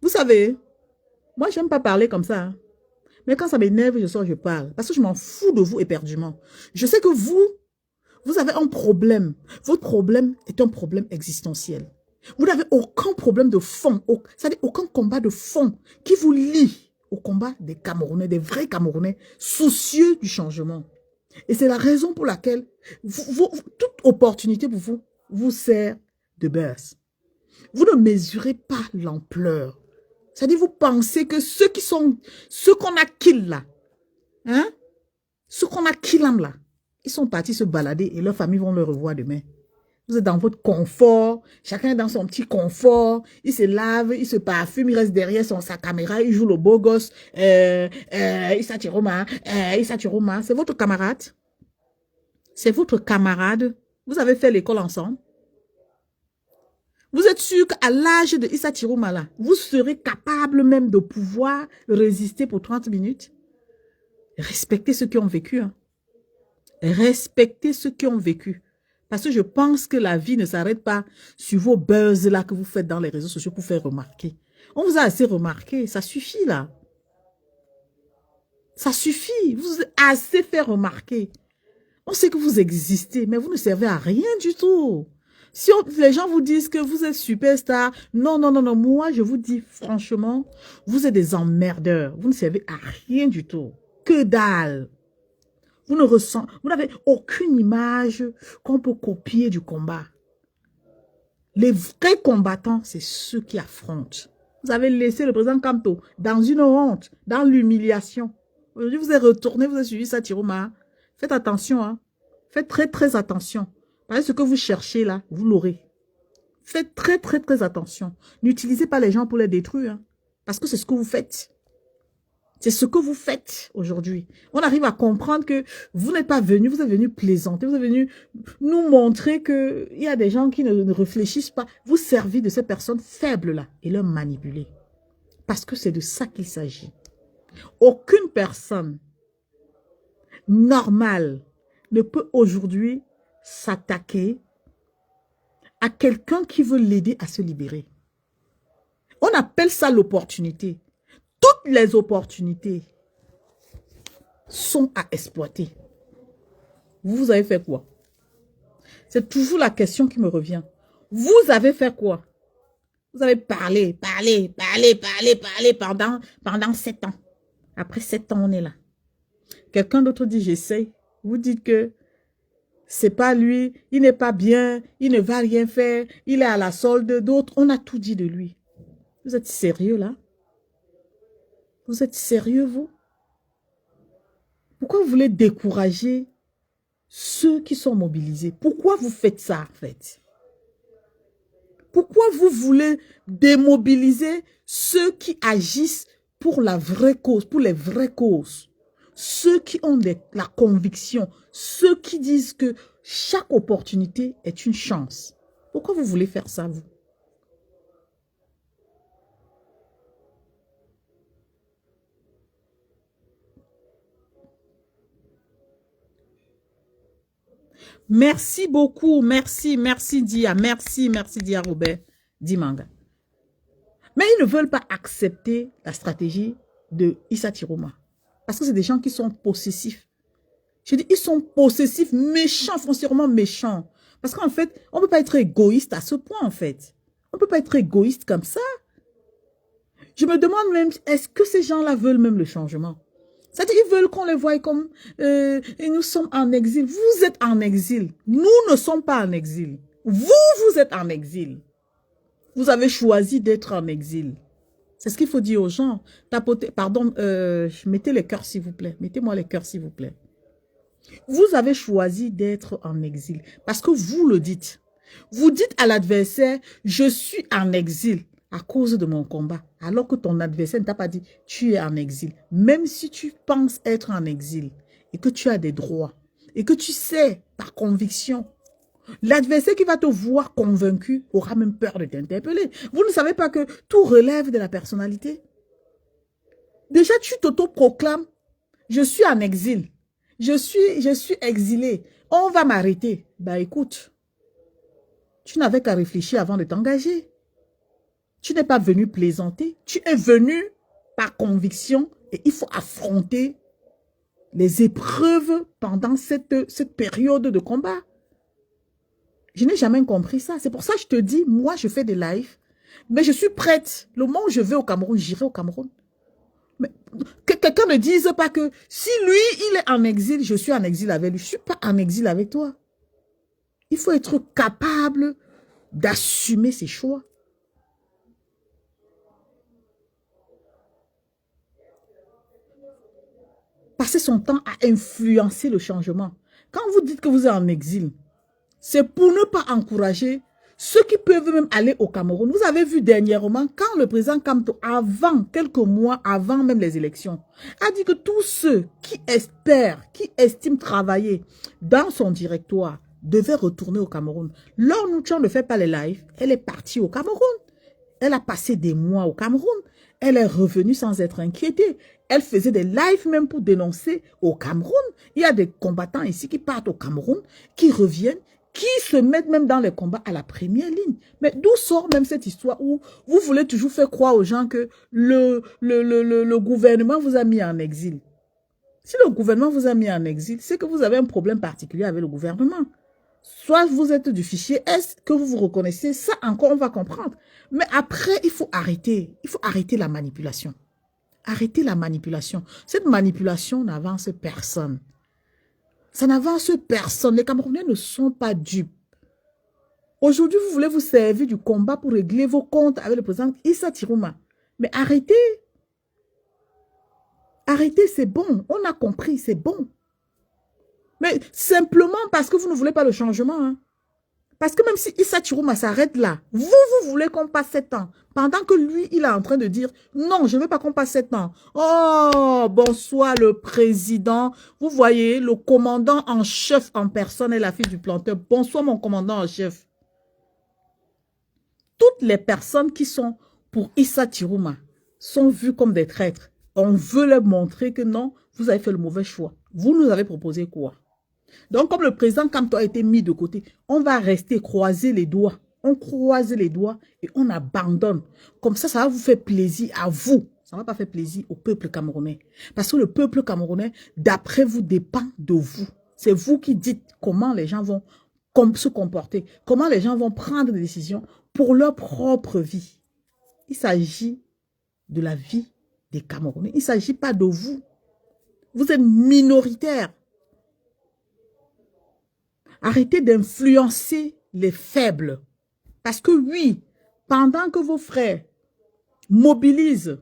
Vous savez, moi, j'aime pas parler comme ça. Hein. Mais quand ça m'énerve, je sors, je parle. Parce que je m'en fous de vous éperdument. Je sais que vous avez un problème. Votre problème est un problème existentiel. Vous n'avez aucun problème de fond. C'est-à-dire aucun combat de fond qui vous lie au combat des Camerounais, des vrais Camerounais, soucieux du changement. Et c'est la raison pour laquelle toute opportunité pour vous vous sert de buzz. Vous ne mesurez pas l'ampleur. C'est-à-dire, vous pensez que ceux qu'on a kill là, Hein? Ceux qu'on a killés là, ils sont partis se balader et leurs familles vont le revoir demain. Vous êtes dans votre confort, chacun est dans son petit confort, il se lave, il se parfume, il reste derrière sa caméra, il joue le beau gosse, Issa Chiroma, c'est votre camarade. C'est votre camarade. Vous avez fait l'école ensemble. Vous êtes sûr qu'à l'âge de Issa Chiroma là, vous serez capable même de pouvoir résister pour 30 minutes? Respectez ceux qui ont vécu. Hein. Respectez ceux qui ont vécu. Parce que je pense que la vie ne s'arrête pas sur vos buzz là que vous faites dans les réseaux sociaux pour faire remarquer. On vous a assez remarqué, ça suffit là. Ça suffit, vous avez assez fait remarquer. On sait que vous existez, mais vous ne servez à rien du tout. Si les gens vous disent que vous êtes superstar, non, non, non, non, moi je vous dis franchement, vous êtes des emmerdeurs. Vous ne servez à rien du tout. Que dalle. Vous n'avez aucune image qu'on peut copier du combat. Les vrais combattants, c'est ceux qui affrontent. Vous avez laissé le président Kamto dans une honte, dans l'humiliation. Aujourd'hui, vous êtes retourné, vous avez suivi Issa Chiroma. Faites attention, hein. Faites très, très attention. Parce que ce que vous cherchez là, vous l'aurez. Faites très, très, très attention. N'utilisez pas les gens pour les détruire. Hein, parce que c'est ce que vous faites. C'est ce que vous faites aujourd'hui. On arrive à comprendre que vous n'êtes pas venu, vous êtes venu plaisanter, vous êtes venu nous montrer qu'il y a des gens qui ne réfléchissent pas. Vous servez de ces personnes faibles-là et leur manipuler. Parce que c'est de ça qu'il s'agit. Aucune personne normale ne peut aujourd'hui s'attaquer à quelqu'un qui veut l'aider à se libérer. On appelle ça l'opportunité. Toutes les opportunités sont à exploiter. Vous avez fait quoi? C'est toujours la question qui me revient. Vous avez fait quoi? Vous avez parlé pendant 7 ans. Après 7 ans, on est là. Quelqu'un d'autre dit j'essaie. Vous dites que c'est pas lui, il n'est pas bien, il ne va rien faire, il est à la solde d'autres. On a tout dit de lui. Vous êtes sérieux là? Vous êtes sérieux, vous? Pourquoi vous voulez décourager ceux qui sont mobilisés? Pourquoi vous faites ça, en fait? Pourquoi vous voulez démobiliser ceux qui agissent pour la vraie cause, pour les vraies causes? Ceux qui ont la conviction, ceux qui disent que chaque opportunité est une chance. Pourquoi vous voulez faire ça, vous? Merci beaucoup, merci Dia, merci Dia Robert, Dimanga. Mais ils ne veulent pas accepter la stratégie de Issa Chiroma. Parce que c'est des gens qui sont possessifs. Je dis, ils sont possessifs, méchants, foncièrement méchants. Parce qu'en fait, on ne peut pas être égoïste à ce point, en fait. On ne peut pas être égoïste comme ça. Je me demande même, est-ce que ces gens-là veulent même le changement? C'est-à-dire, ils veulent qu'on les voie comme et nous sommes en exil. Vous êtes en exil. Nous ne sommes pas en exil. Vous êtes en exil. Vous avez choisi d'être en exil. C'est ce qu'il faut dire aux gens. Tapotez, pardon, mettez les cœurs s'il vous plaît. Mettez-moi les cœurs s'il vous plaît. Vous avez choisi d'être en exil parce que vous le dites. Vous dites à l'adversaire, je suis en exil à cause de mon combat. Alors que ton adversaire ne t'a pas dit, tu es en exil. Même si tu penses être en exil et que tu as des droits et que tu sais par conviction, l'adversaire qui va te voir convaincu aura même peur de t'interpeller. Vous ne savez pas que tout relève de la personnalité. Déjà, tu t'auto-proclames, je suis en exil. Je suis exilé. On va m'arrêter. Bah écoute, tu n'avais qu'à réfléchir avant de t'engager. Tu n'es pas venu plaisanter. Tu es venu par conviction et il faut affronter les épreuves pendant cette période de combat. Je n'ai jamais compris ça. C'est pour ça que je te dis, moi je fais des lives, mais je suis prête. Le moment où je vais au Cameroun, j'irai au Cameroun. Mais que quelqu'un ne dise pas que si lui, il est en exil, je suis en exil avec lui. Je ne suis pas en exil avec toi. Il faut être capable d'assumer ses choix. passer son temps à influencer le changement. Quand vous dites que vous êtes en exil, c'est pour ne pas encourager ceux qui peuvent même aller au Cameroun. Vous avez vu dernièrement, quand le président Kamto, quelques mois avant même les élections, a dit que tous ceux qui espèrent, qui estiment travailler dans son directoire, devaient retourner au Cameroun. Laure Nouchon ne fait pas les lives, elle est partie au Cameroun. Elle a passé des mois au Cameroun. Elle est revenue sans être inquiétée. Elle faisait des lives même pour dénoncer au Cameroun. Il y a des combattants ici qui partent au Cameroun, qui reviennent, qui se mettent même dans les combats à la première ligne. Mais d'où sort même cette histoire où vous voulez toujours faire croire aux gens que le gouvernement vous a mis en exil? Si le gouvernement vous a mis en exil, c'est que vous avez un problème particulier avec le gouvernement. Soit vous êtes du fichier S, que vous vous reconnaissez, ça encore on va comprendre. Mais après, il faut arrêter la manipulation. Arrêtez la manipulation. Cette manipulation n'avance personne. Ça n'avance personne. Les Camerounais ne sont pas dupes. Aujourd'hui, vous voulez vous servir du combat pour régler vos comptes avec le président Issa Tirouma. Mais arrêtez. Arrêtez, c'est bon. On a compris, c'est bon. Mais simplement parce que vous ne voulez pas le changement. Hein. Parce que même si Issa Tirouma s'arrête là, vous voulez qu'on passe 7 ans. Pendant que lui, il est en train de dire, non, je ne veux pas qu'on passe 7 ans. Oh, bonsoir le président. Vous voyez, le commandant en chef en personne est la fille du planteur. Bonsoir mon commandant en chef. Toutes les personnes qui sont pour Issa Tirouma sont vues comme des traîtres. On veut leur montrer que non, vous avez fait le mauvais choix. Vous nous avez proposé quoi? Donc, comme le président Kamto a été mis de côté, on va rester croiser les doigts. On croise les doigts et on abandonne. Comme ça va vous faire plaisir à vous. Ça ne va pas faire plaisir au peuple camerounais. Parce que le peuple camerounais, d'après vous, dépend de vous. C'est vous qui dites comment les gens vont se comporter, comment les gens vont prendre des décisions pour leur propre vie. Il s'agit de la vie des Camerounais. Il ne s'agit pas de vous. Vous êtes minoritaire. Arrêtez d'influencer les faibles. Parce que oui, pendant que vos frères mobilisent,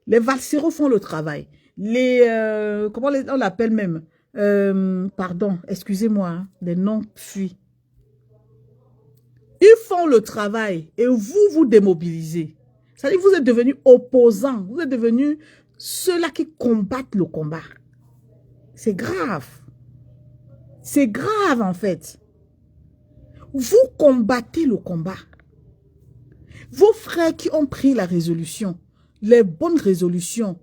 les valséros font le travail. Comment on l'appelle même? Pardon, excusez-moi, hein, les noms fuient. Ils font le travail et vous démobilisez. C'est-à-dire que vous êtes devenus opposants. Vous êtes devenus ceux-là qui combattent le combat. C'est grave. C'est grave en fait. Vous combattez le combat. Vos frères qui ont pris la résolution, les bonnes résolutions.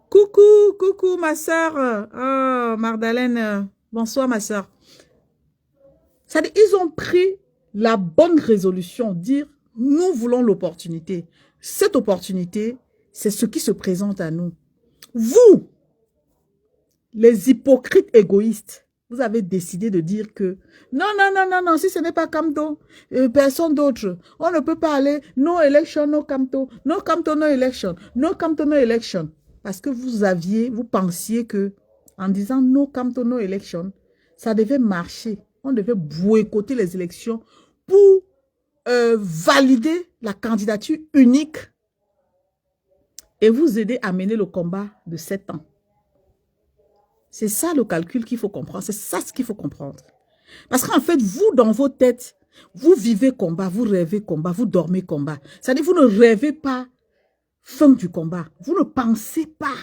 Coucou ma soeur. Oh, Magdalene. Bonsoir ma soeur. C'est-à-dire ils ont pris la bonne résolution, dire nous voulons l'opportunité. Cette opportunité, c'est ce qui se présente à nous. Vous, les hypocrites égoïstes, vous avez décidé de dire que non, si ce n'est pas Kamto, personne d'autre. On ne peut pas aller, no election, no Kamto, no Kamto, no election, no Kamto, no election. Parce que vous pensiez que en disant no Kamto, no election, ça devait marcher. On devait boycotter les élections pour valider la candidature unique et vous aider à mener le combat de 7 ans. C'est ça le calcul qu'il faut comprendre. C'est ça ce qu'il faut comprendre. Parce qu'en fait, vous, dans vos têtes, vous vivez combat, vous rêvez combat, vous dormez combat. C'est-à-dire vous ne rêvez pas fin du combat. Vous ne pensez pas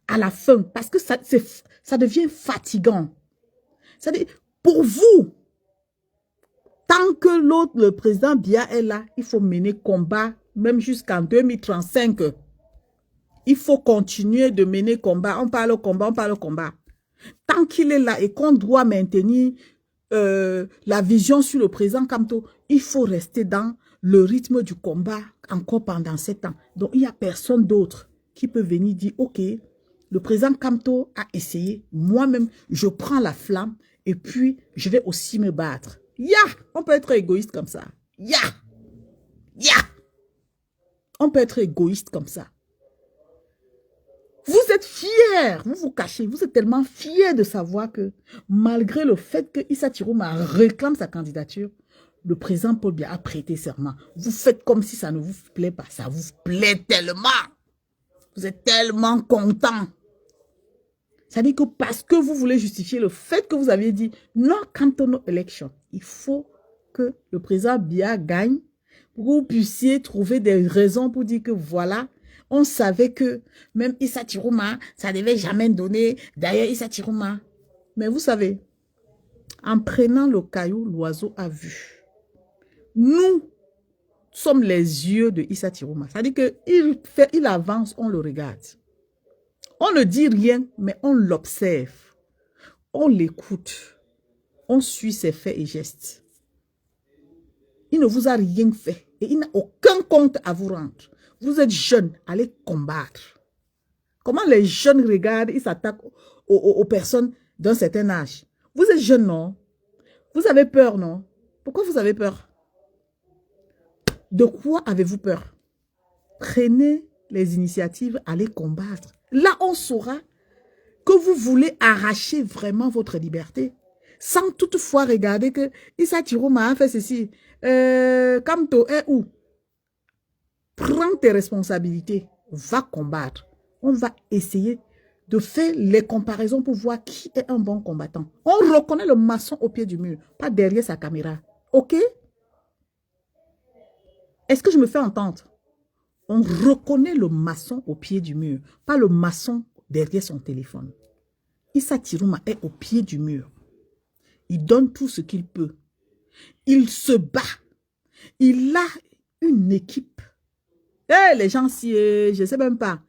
à la fin parce que ça devient fatigant. C'est-à-dire, pour vous, tant que le président Biya est là, il faut mener combat, même jusqu'en 2035. Il faut continuer de mener combat. On parle combat, on parle combat. Tant qu'il est là et qu'on doit maintenir la vision sur le président Kamto, il faut rester dans le rythme du combat encore pendant 7 ans. Donc, il n'y a personne d'autre qui peut venir dire, OK, le président Kamto a essayé, moi-même, je prends la flamme et puis je vais aussi me battre. On peut être égoïste comme ça. On peut être égoïste comme ça. Vous êtes fiers, vous vous cachez, vous êtes tellement fiers de savoir que malgré le fait que Issa Tirouma réclame sa candidature, le président Paul Biya a prêté serment. Vous faites comme si ça ne vous plaît pas. Ça vous plaît tellement. Vous êtes tellement content. Ça dit que parce que vous voulez justifier le fait que vous aviez dit non cantonal election, il faut que le président Biya gagne pour que vous puissiez trouver des raisons pour dire que voilà, on savait que même Issa Tirouma, ça ne devait jamais donner. D'ailleurs, Issa Tirouma. Mais vous savez, en prenant le caillou, l'oiseau a vu. Nous sommes les yeux de Issa Tirouma. Ça dit qu'il avance, on le regarde. On ne dit rien, mais on l'observe. On l'écoute. On suit ses faits et gestes. Il ne vous a rien fait. Et il n'a aucun compte à vous rendre. Vous êtes jeune, allez combattre. Comment les jeunes regardent, ils s'attaquent aux personnes d'un certain âge. Vous êtes jeune, non? Vous avez peur, non? Pourquoi vous avez peur? De quoi avez-vous peur? Prenez les initiatives, allez combattre. Là, on saura que vous voulez arracher vraiment votre liberté, sans toutefois regarder que Issa Tirouma a fait ceci. Kamto est où? Prends tes responsabilités, va combattre. On va essayer de faire les comparaisons pour voir qui est un bon combattant. On reconnaît le maçon au pied du mur, pas derrière sa caméra. OK? Est-ce que je me fais entendre? On reconnaît le maçon au pied du mur, pas le maçon derrière son téléphone. Issa Tirouma est au pied du mur. Il donne tout ce qu'il peut. Il se bat. Il a une équipe. Les gens, si je ne sais même pas.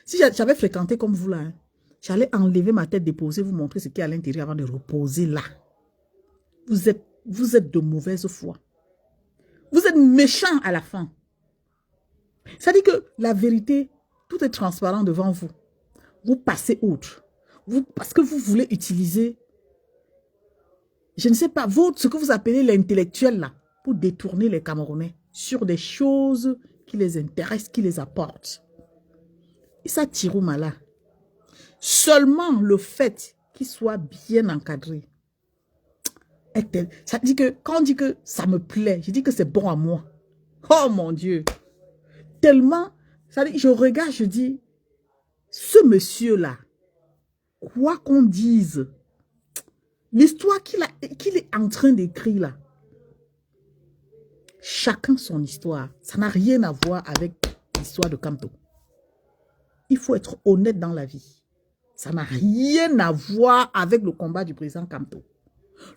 Si j'avais fréquenté comme vous là, hein, j'allais enlever ma tête, déposer, vous montrer ce qu'il y a à l'intérieur avant de reposer là. Vous êtes de mauvaise foi. Vous êtes méchant à la fin. Ça dit que la vérité, tout est transparent devant vous. Vous passez outre. Parce que vous voulez utiliser, je ne sais pas, ce que vous appelez l'intellectuel là, pour détourner les Camerounais sur des choses qui les intéressent, qui les apportent. Issa Tirouma là, seulement le fait qu'il soit bien encadré, ça dit que, quand on dit que ça me plaît, je dis que c'est bon à moi. Oh mon Dieu! Tellement, ça dit, je regarde, je dis, ce monsieur-là, quoi qu'on dise, l'histoire qu'il est en train d'écrire là, chacun son histoire, ça n'a rien à voir avec l'histoire de Kamto. Il faut être honnête dans la vie. Ça n'a rien à voir avec le combat du président Kamto.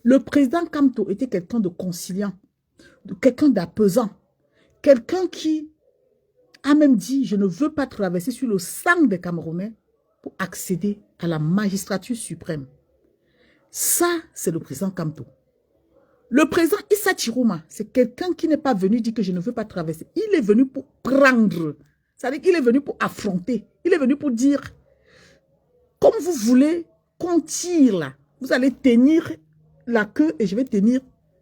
Le président Kamto était quelqu'un de conciliant, quelqu'un d'apaisant, quelqu'un qui a même dit, je ne veux pas traverser sur le sang des Camerounais pour accéder à la magistrature suprême. Ça, c'est le président Kamto. Le président Issa Tirouma, c'est quelqu'un qui n'est pas venu dire que je ne veux pas traverser. Il est venu pour prendre. C'est-à-dire qu'il est venu pour affronter. Il est venu pour dire, comme vous voulez qu'on tire là, vous allez tenir la queue et je vais tenir,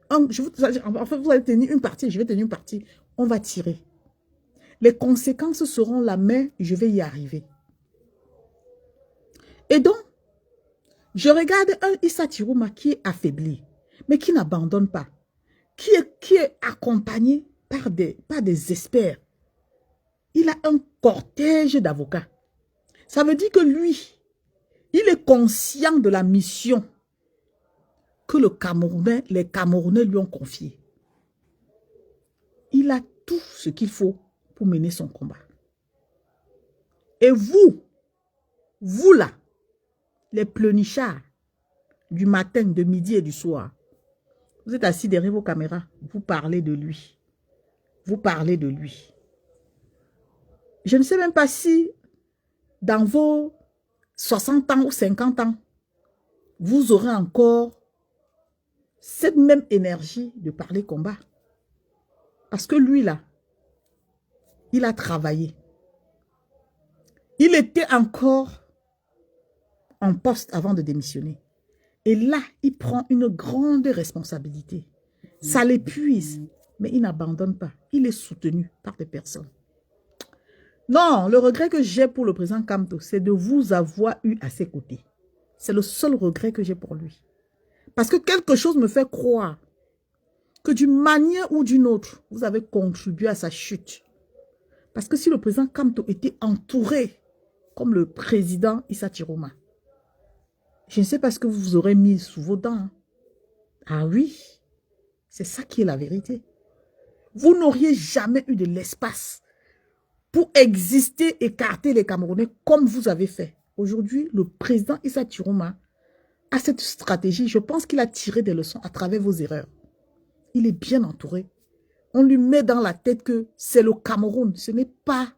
en fait, vous allez tenir une partie et je vais tenir une partie. On va tirer. Les conséquences seront là, mais je vais y arriver. Et donc, je regarde un Issa Tirouma qui est affaibli, mais qui n'abandonne pas, qui est accompagné par des experts. Il a un cortège d'avocats. Ça veut dire que lui, il est conscient de la mission que les Camerounais lui ont confiée. Il a tout ce qu'il faut pour mener son combat. Et vous là, les pleurnichards du matin, de midi et du soir, vous êtes assis derrière vos caméras, vous parlez de lui. Vous parlez de lui. Je ne sais même pas si dans vos 60 ans ou 50 ans, vous aurez encore cette même énergie de parler combat. Parce que lui là, il a travaillé. Il était encore en poste avant de démissionner. Et là, il prend une grande responsabilité. Ça l'épuise, mais il n'abandonne pas. Il est soutenu par des personnes. Non, le regret que j'ai pour le président Kamto, c'est de vous avoir eu à ses côtés. C'est le seul regret que j'ai pour lui. Parce que quelque chose me fait croire que d'une manière ou d'une autre, vous avez contribué à sa chute. Parce que si le président Kamto était entouré comme le président Issa Chiroma, je ne sais pas ce que vous aurez mis sous vos dents. Hein. Ah oui, c'est ça qui est la vérité. Vous n'auriez jamais eu de l'espace pour exister, écarter les Camerounais comme vous avez fait. Aujourd'hui, le président Issa Chiroma a cette stratégie. Je pense qu'il a tiré des leçons à travers vos erreurs. Il est bien entouré. On lui met dans la tête que c'est le Cameroun. Ce n'est pas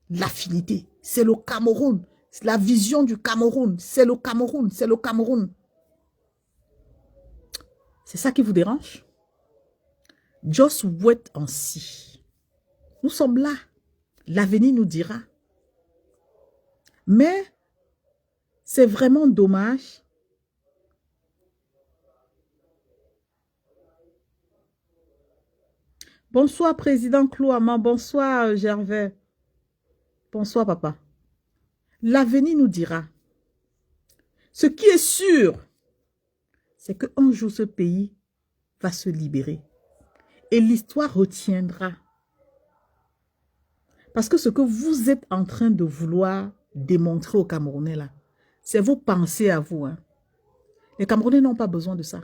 l'affinité. C'est le Cameroun. C'est la vision du Cameroun. C'est le Cameroun. C'est le Cameroun. C'est ça qui vous dérange? Just wait and see. Nous sommes là. L'avenir nous dira. Mais c'est vraiment dommage. Bonsoir, Président Clouaman. Bonsoir, Gervais. Bonsoir, papa. L'avenir nous dira. Ce qui est sûr, c'est qu'un jour, ce pays va se libérer. Et l'histoire retiendra. Parce que ce que vous êtes en train de vouloir démontrer aux Camerounais, là, c'est vos pensées à vous. Hein. Les Camerounais n'ont pas besoin de ça.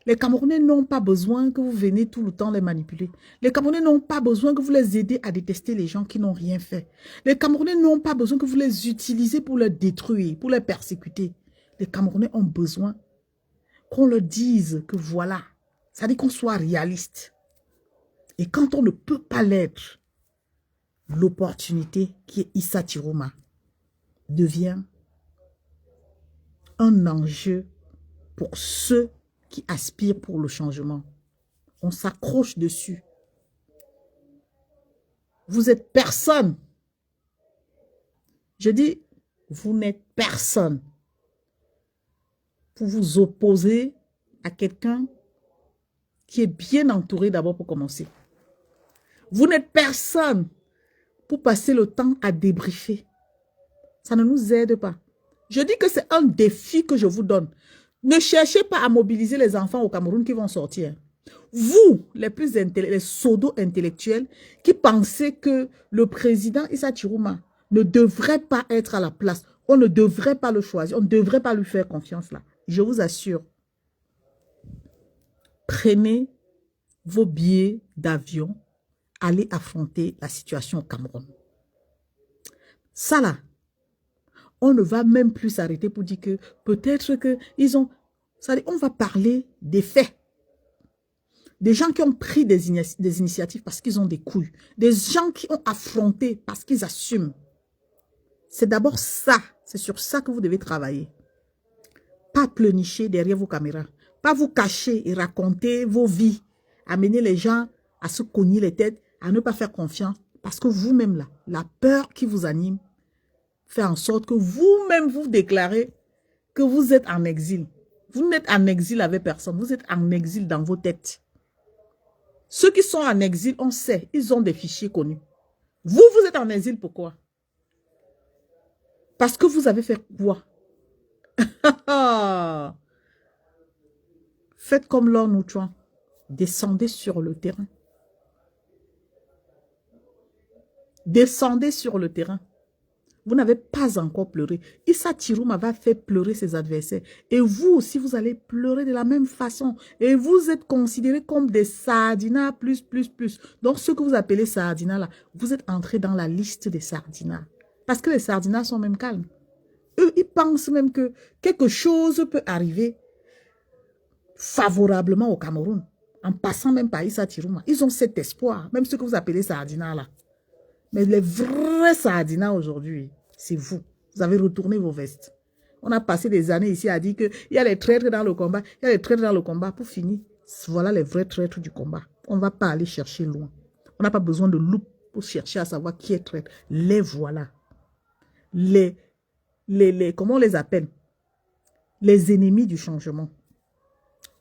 Les Camerounais n'ont pas besoin que vous veniez tout le temps les manipuler. Les Camerounais n'ont pas besoin que vous les aidez à détester les gens qui n'ont rien fait. Les Camerounais n'ont pas besoin que vous les utilisez pour les détruire, pour les persécuter. Les Camerounais ont besoin qu'on leur dise que voilà, ça dit qu'on soit réaliste. Et quand on ne peut pas l'être, l'opportunité qui est Issa Chiroma devient un enjeu pour ceux qui aspirent pour le changement. On s'accroche dessus. Vous êtes personne. Je dis, vous n'êtes personne pour vous opposer à quelqu'un qui est bien entouré d'abord pour commencer. Vous n'êtes personne pour passer le temps à débriefer. Ça ne nous aide pas. Je dis que c'est un défi que je vous donne. Ne cherchez pas à mobiliser les enfants au Cameroun qui vont sortir. Vous, les pseudo-intellectuels, qui pensez que le président Issa Chiroma ne devrait pas être à la place, on ne devrait pas le choisir, on ne devrait pas lui faire confiance là. Je vous assure, prenez vos billets d'avion, allez affronter la situation au Cameroun. Ça là, on ne va même plus s'arrêter pour dire que peut-être qu'ils ont... On va parler des faits. Des gens qui ont pris des initiatives parce qu'ils ont des couilles. Des gens qui ont affronté parce qu'ils assument. C'est d'abord ça. C'est sur ça que vous devez travailler. Pas pleurnicher derrière vos caméras. Pas vous cacher et raconter vos vies. Amener les gens à se cogner les têtes, à ne pas faire confiance. Parce que vous-même là, la peur qui vous anime, fait en sorte que vous-même vous déclarez que vous êtes en exil. Vous n'êtes en exil avec personne. Vous êtes en exil dans vos têtes. Ceux qui sont en exil, on sait, ils ont des fichiers connus. Vous, vous êtes en exil, pourquoi? Parce que vous avez fait quoi? Faites comme Lord Noutouan. Descendez sur le terrain. Descendez sur le terrain. Vous n'avez pas encore pleuré. Issa Chiroma va faire pleurer ses adversaires. Et vous aussi, vous allez pleurer de la même façon. Et vous êtes considérés comme des sardinas plus. Donc, ce que vous appelez sardinas là, vous êtes entrés dans la liste des sardinas. Parce que les sardinas sont même calmes. Eux, ils pensent même que quelque chose peut arriver favorablement au Cameroun. En passant même par Issa Chiroma. Ils ont cet espoir. Même ce que vous appelez sardinas là. Mais les vrais sardinas aujourd'hui, c'est vous. Vous avez retourné vos vestes. On a passé des années ici à dire qu'il y a les traîtres dans le combat. Il y a les traîtres dans le combat. Pour finir, voilà les vrais traîtres du combat. On ne va pas aller chercher loin. On n'a pas besoin de loupe pour chercher à savoir qui est traître. Les voilà. Comment on les appelle? Les ennemis du changement.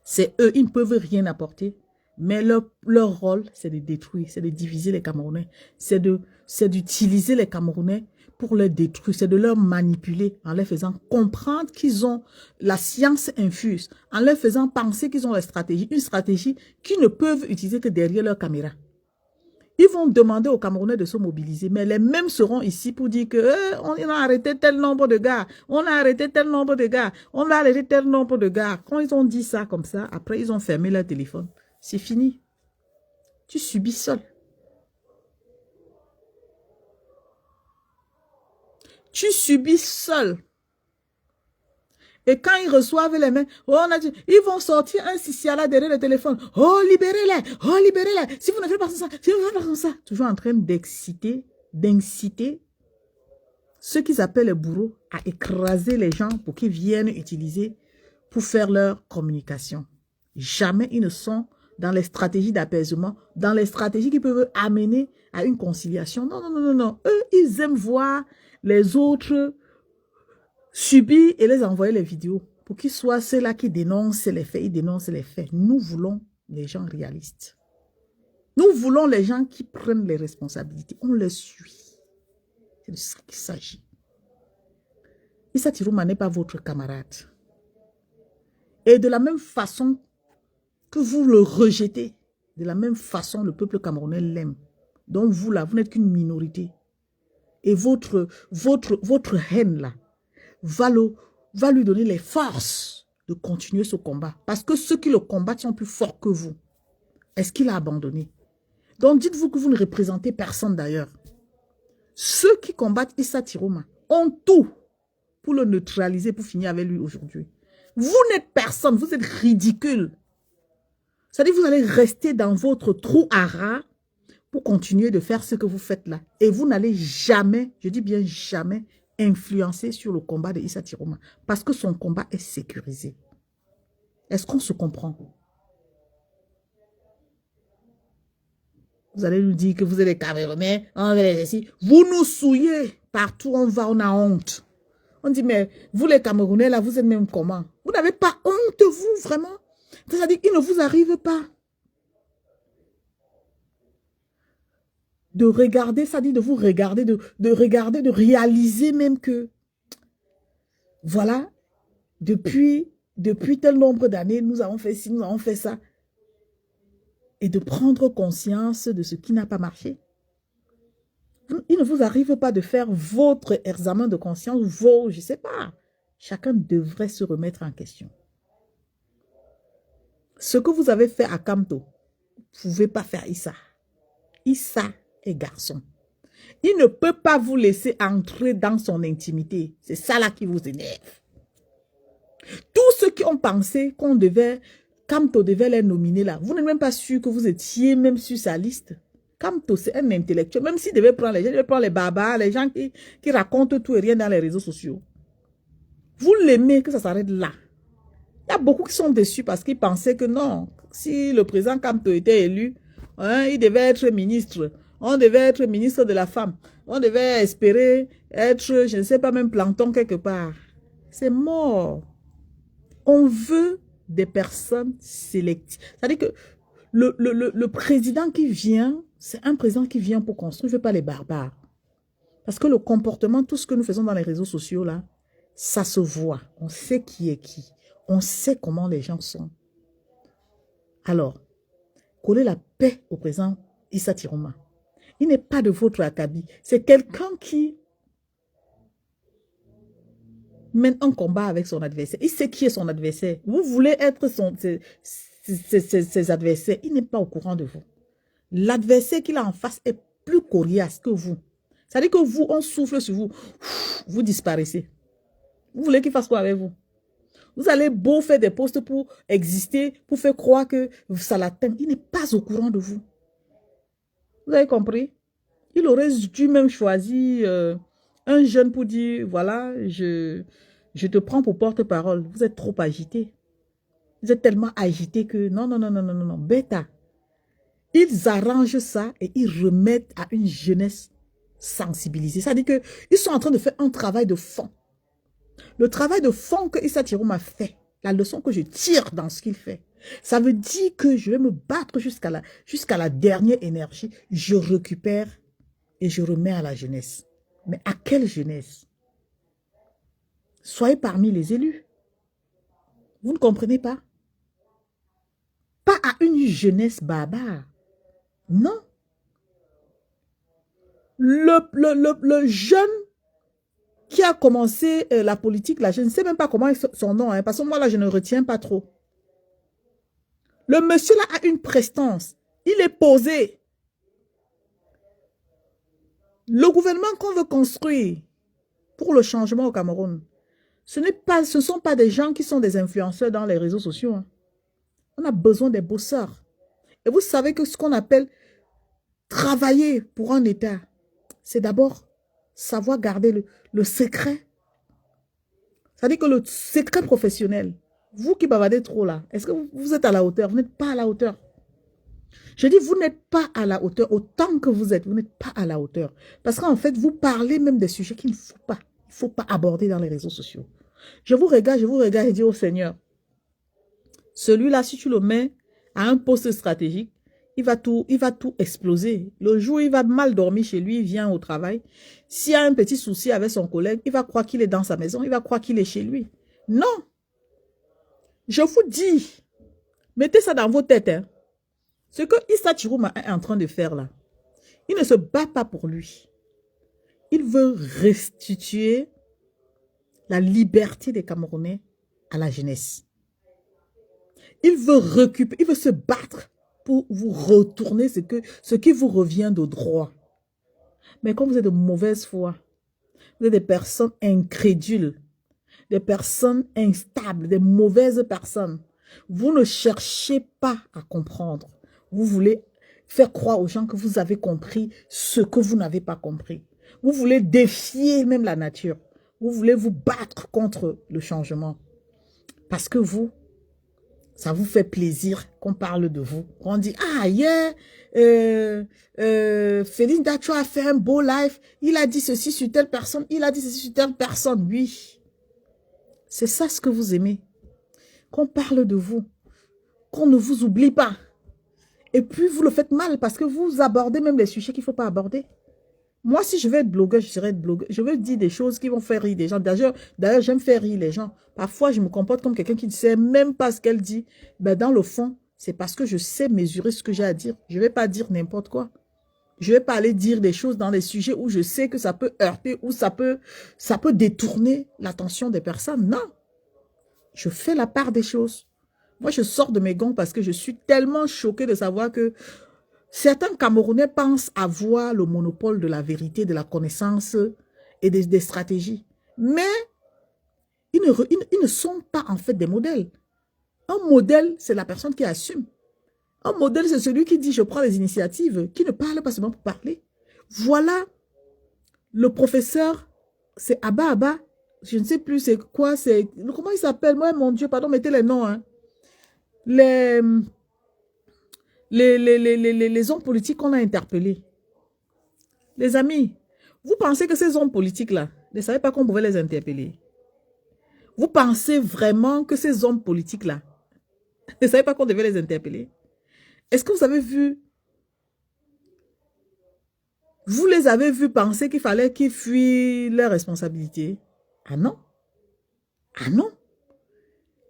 C'est eux, ils ne peuvent rien apporter. Mais leur rôle, c'est de détruire, c'est de diviser les Camerounais. C'est d'utiliser les Camerounais pour les détruire, c'est de leur manipuler en leur faisant comprendre qu'ils ont la science infuse, en leur faisant penser qu'ils ont la stratégie, une stratégie qu'ils ne peuvent utiliser que derrière leur caméra. Ils vont demander aux Camerounais de se mobiliser, mais les mêmes seront ici pour dire que on a arrêté tel nombre de gars, on a arrêté tel nombre de gars, on a arrêté tel nombre de gars. Quand ils ont dit ça comme ça, après ils ont fermé leur téléphone. C'est fini. Tu subis seul. Tu subis seul. Et quand ils reçoivent les mains, ils vont sortir un sisiala derrière le téléphone. Oh, libérez-les, oh, libérez-les. Si vous ne faites pas ça, si vous ne faites pas ça. Toujours en train d'inciter ceux qu'ils appellent les bourreaux à écraser les gens pour qu'ils viennent utiliser pour faire leur communication. Jamais ils ne sont dans les stratégies d'apaisement, dans les stratégies qui peuvent amener à une conciliation. Non, non, non, non, non. Eux, ils aiment voir les autres subir et les envoyer les vidéos pour qu'ils soient ceux-là qui dénoncent les faits. Ils dénoncent les faits. Nous voulons les gens réalistes. Nous voulons les gens qui prennent les responsabilités. On les suit. C'est de ça qu'il s'agit. Issa Tirouma n'est pas votre camarade. Et de la même façon que vous le rejetez, de la même façon, le peuple camerounais l'aime. Donc vous, là, vous n'êtes qu'une minorité. Et votre haine, là, va lui donner les forces de continuer ce combat. Parce que ceux qui le combattent sont plus forts que vous. Est-ce qu'il a abandonné? Donc dites-vous que vous ne représentez personne d'ailleurs. Ceux qui combattent Issa Tirouma ont tout pour le neutraliser, pour finir avec lui aujourd'hui. Vous n'êtes personne, vous êtes ridicule. C'est-à-dire que vous allez rester dans votre trou à rats pour continuer de faire ce que vous faites là. Et vous n'allez jamais, je dis bien jamais, influencer sur le combat de Issa Tirouma. Parce que son combat est sécurisé. Est-ce qu'on se comprend? Vous allez nous dire que vous êtes des Camerounais, vous nous souillez. Partout où on va, on a honte. On dit, mais vous les Camerounais là, vous êtes même comment? Vous n'avez pas honte, vous, vraiment? C'est-à-dire qu'il ne vous arrive pas de regarder, ça dit de vous regarder, de regarder, de réaliser même que, voilà, depuis tel nombre d'années, nous avons fait ci, nous avons fait ça. Et de prendre conscience de ce qui n'a pas marché. Il ne vous arrive pas de faire votre examen de conscience, je ne sais pas. Chacun devrait se remettre en question. Ce que vous avez fait à Kamto, vous ne pouvez pas faire Issa. Issa est garçon. Il ne peut pas vous laisser entrer dans son intimité. C'est ça là qui vous énerve. Tous ceux qui ont pensé qu'on devait, Kamto devait les nominer là, vous n'êtes même pas sûr que vous étiez même sur sa liste. Kamto, c'est un intellectuel. Même s'il devait prendre les gens, il devait prendre les barbares, les gens qui racontent tout et rien dans les réseaux sociaux. Vous l'aimez que ça s'arrête là. Il y a beaucoup qui sont déçus parce qu'ils pensaient que non, si le président Kamto était élu, il devait être ministre. On devait être ministre de la femme. On devait espérer être, je ne sais pas, même plancton quelque part. C'est mort. On veut des personnes sélectives. C'est-à-dire que le président qui vient, c'est un président qui vient pour construire, il ne veut pas les barbares. Parce que le comportement, tout ce que nous faisons dans les réseaux sociaux, là, ça se voit. On sait qui est qui. On sait comment les gens sont. Alors, coller la paix au président Issa Tirouma. Il n'est pas de votre acabit. C'est quelqu'un qui mène un combat avec son adversaire. Il sait qui est son adversaire. Vous voulez être ses adversaires. Il n'est pas au courant de vous. L'adversaire qu'il a en face est plus coriace que vous. C'est-à-dire que vous, on souffle sur vous. Vous disparaissez. Vous voulez qu'il fasse quoi avec vous? Vous allez beau faire des posts pour exister, pour faire croire que ça l'atteint. Il n'est pas au courant de vous. Vous avez compris? Il aurait dû même choisir un jeune pour dire, voilà, je te prends pour porte-parole. Vous êtes trop agité. Vous êtes tellement agité que non, non, non, non, non, non, non, bêta. Ils arrangent ça et ils remettent à une jeunesse sensibilisée. Ça veut dire qu'ils sont en train de faire un travail de fond. Le travail de fond que Issa Tirouma fait, la leçon que je tire dans ce qu'il fait, Ça veut dire que je vais me battre jusqu'à la dernière énergie. Je récupère et je remets à la jeunesse. Mais à quelle jeunesse? Soyez parmi les élus. Vous ne comprenez pas? Pas à une jeunesse barbare. Non. Le jeune qui a commencé la politique, là, je ne sais même pas comment est son nom, hein, parce que moi, là, je ne retiens pas trop. Le monsieur, là, a une prestance. Il est posé. Le gouvernement qu'on veut construire pour le changement au Cameroun, ce ne sont pas des gens qui sont des influenceurs dans les réseaux sociaux. Hein. On a besoin des bosseurs. Et vous savez que ce qu'on appelle travailler pour un État, c'est d'abord savoir garder le secret. C'est-à-dire que le secret professionnel, vous qui bavardez trop là, est-ce que vous êtes à la hauteur? Vous n'êtes pas à la hauteur. Je dis, vous n'êtes pas à la hauteur. Autant que vous n'êtes pas à la hauteur. Parce qu'en fait, vous parlez même des sujets qu'il ne faut pas aborder dans les réseaux sociaux. Je vous regarde et dis au Seigneur, celui-là, si tu le mets à un poste stratégique, il va tout exploser. Le jour où il va mal dormir chez lui, il vient au travail. S'il y a un petit souci avec son collègue, il va croire qu'il est dans sa maison, il va croire qu'il est chez lui. Non. Je vous dis, mettez ça dans vos têtes. Hein. Ce que Issa Chirouma est en train de faire là, il ne se bat pas pour lui. Il veut restituer la liberté des Camerounais à la jeunesse. Il veut se battre pour vous retourner ce qui vous revient de droit. Mais comme vous êtes de mauvaise foi, vous êtes des personnes incrédules, des personnes instables, des mauvaises personnes, vous ne cherchez pas à comprendre. Vous voulez faire croire aux gens que vous avez compris ce que vous n'avez pas compris. Vous voulez défier même la nature. Vous voulez vous battre contre le changement. Parce que vous, ça vous fait plaisir qu'on parle de vous. On dit, ah, yeah, Félix Dacho a fait un beau live. Il a dit ceci sur telle personne. Il a dit ceci sur telle personne. Oui. C'est ça ce que vous aimez. Qu'on parle de vous. Qu'on ne vous oublie pas. Et puis, vous le faites mal parce que vous abordez même les sujets qu'il ne faut pas aborder. Moi, si je veux être blogueur, je serai être blogueur. Je veux dire des choses qui vont faire rire des gens. D'ailleurs, j'aime faire rire les gens. Parfois, je me comporte comme quelqu'un qui ne sait même pas ce qu'elle dit. Ben, dans le fond, c'est parce que je sais mesurer ce que j'ai à dire. Je ne vais pas dire n'importe quoi. Je ne vais pas aller dire des choses dans des sujets où je sais que ça peut heurter, ou ça peut détourner l'attention des personnes. Non. Je fais la part des choses. Moi, je sors de mes gonds parce que je suis tellement choquée de savoir que certains Camerounais pensent avoir le monopole de la vérité, de la connaissance et des stratégies. Mais ils ne sont pas en fait des modèles. Un modèle, c'est la personne qui assume. Un modèle, c'est celui qui dit « je prends les initiatives », qui ne parle pas seulement pour parler. Voilà, le professeur, c'est Abba, je ne sais plus c'est quoi, comment il s'appelle? Moi, mon Dieu, pardon, mettez les noms. Hein. Les hommes politiques qu'on a interpellés. Les amis, vous pensez que ces hommes politiques-là ne savaient pas qu'on pouvait les interpeller? Vous pensez vraiment que ces hommes politiques-là ne savaient pas qu'on devait les interpeller? Est-ce que vous avez vu, vous les avez vus penser qu'il fallait qu'ils fuient leurs responsabilités? Ah non. Ah non.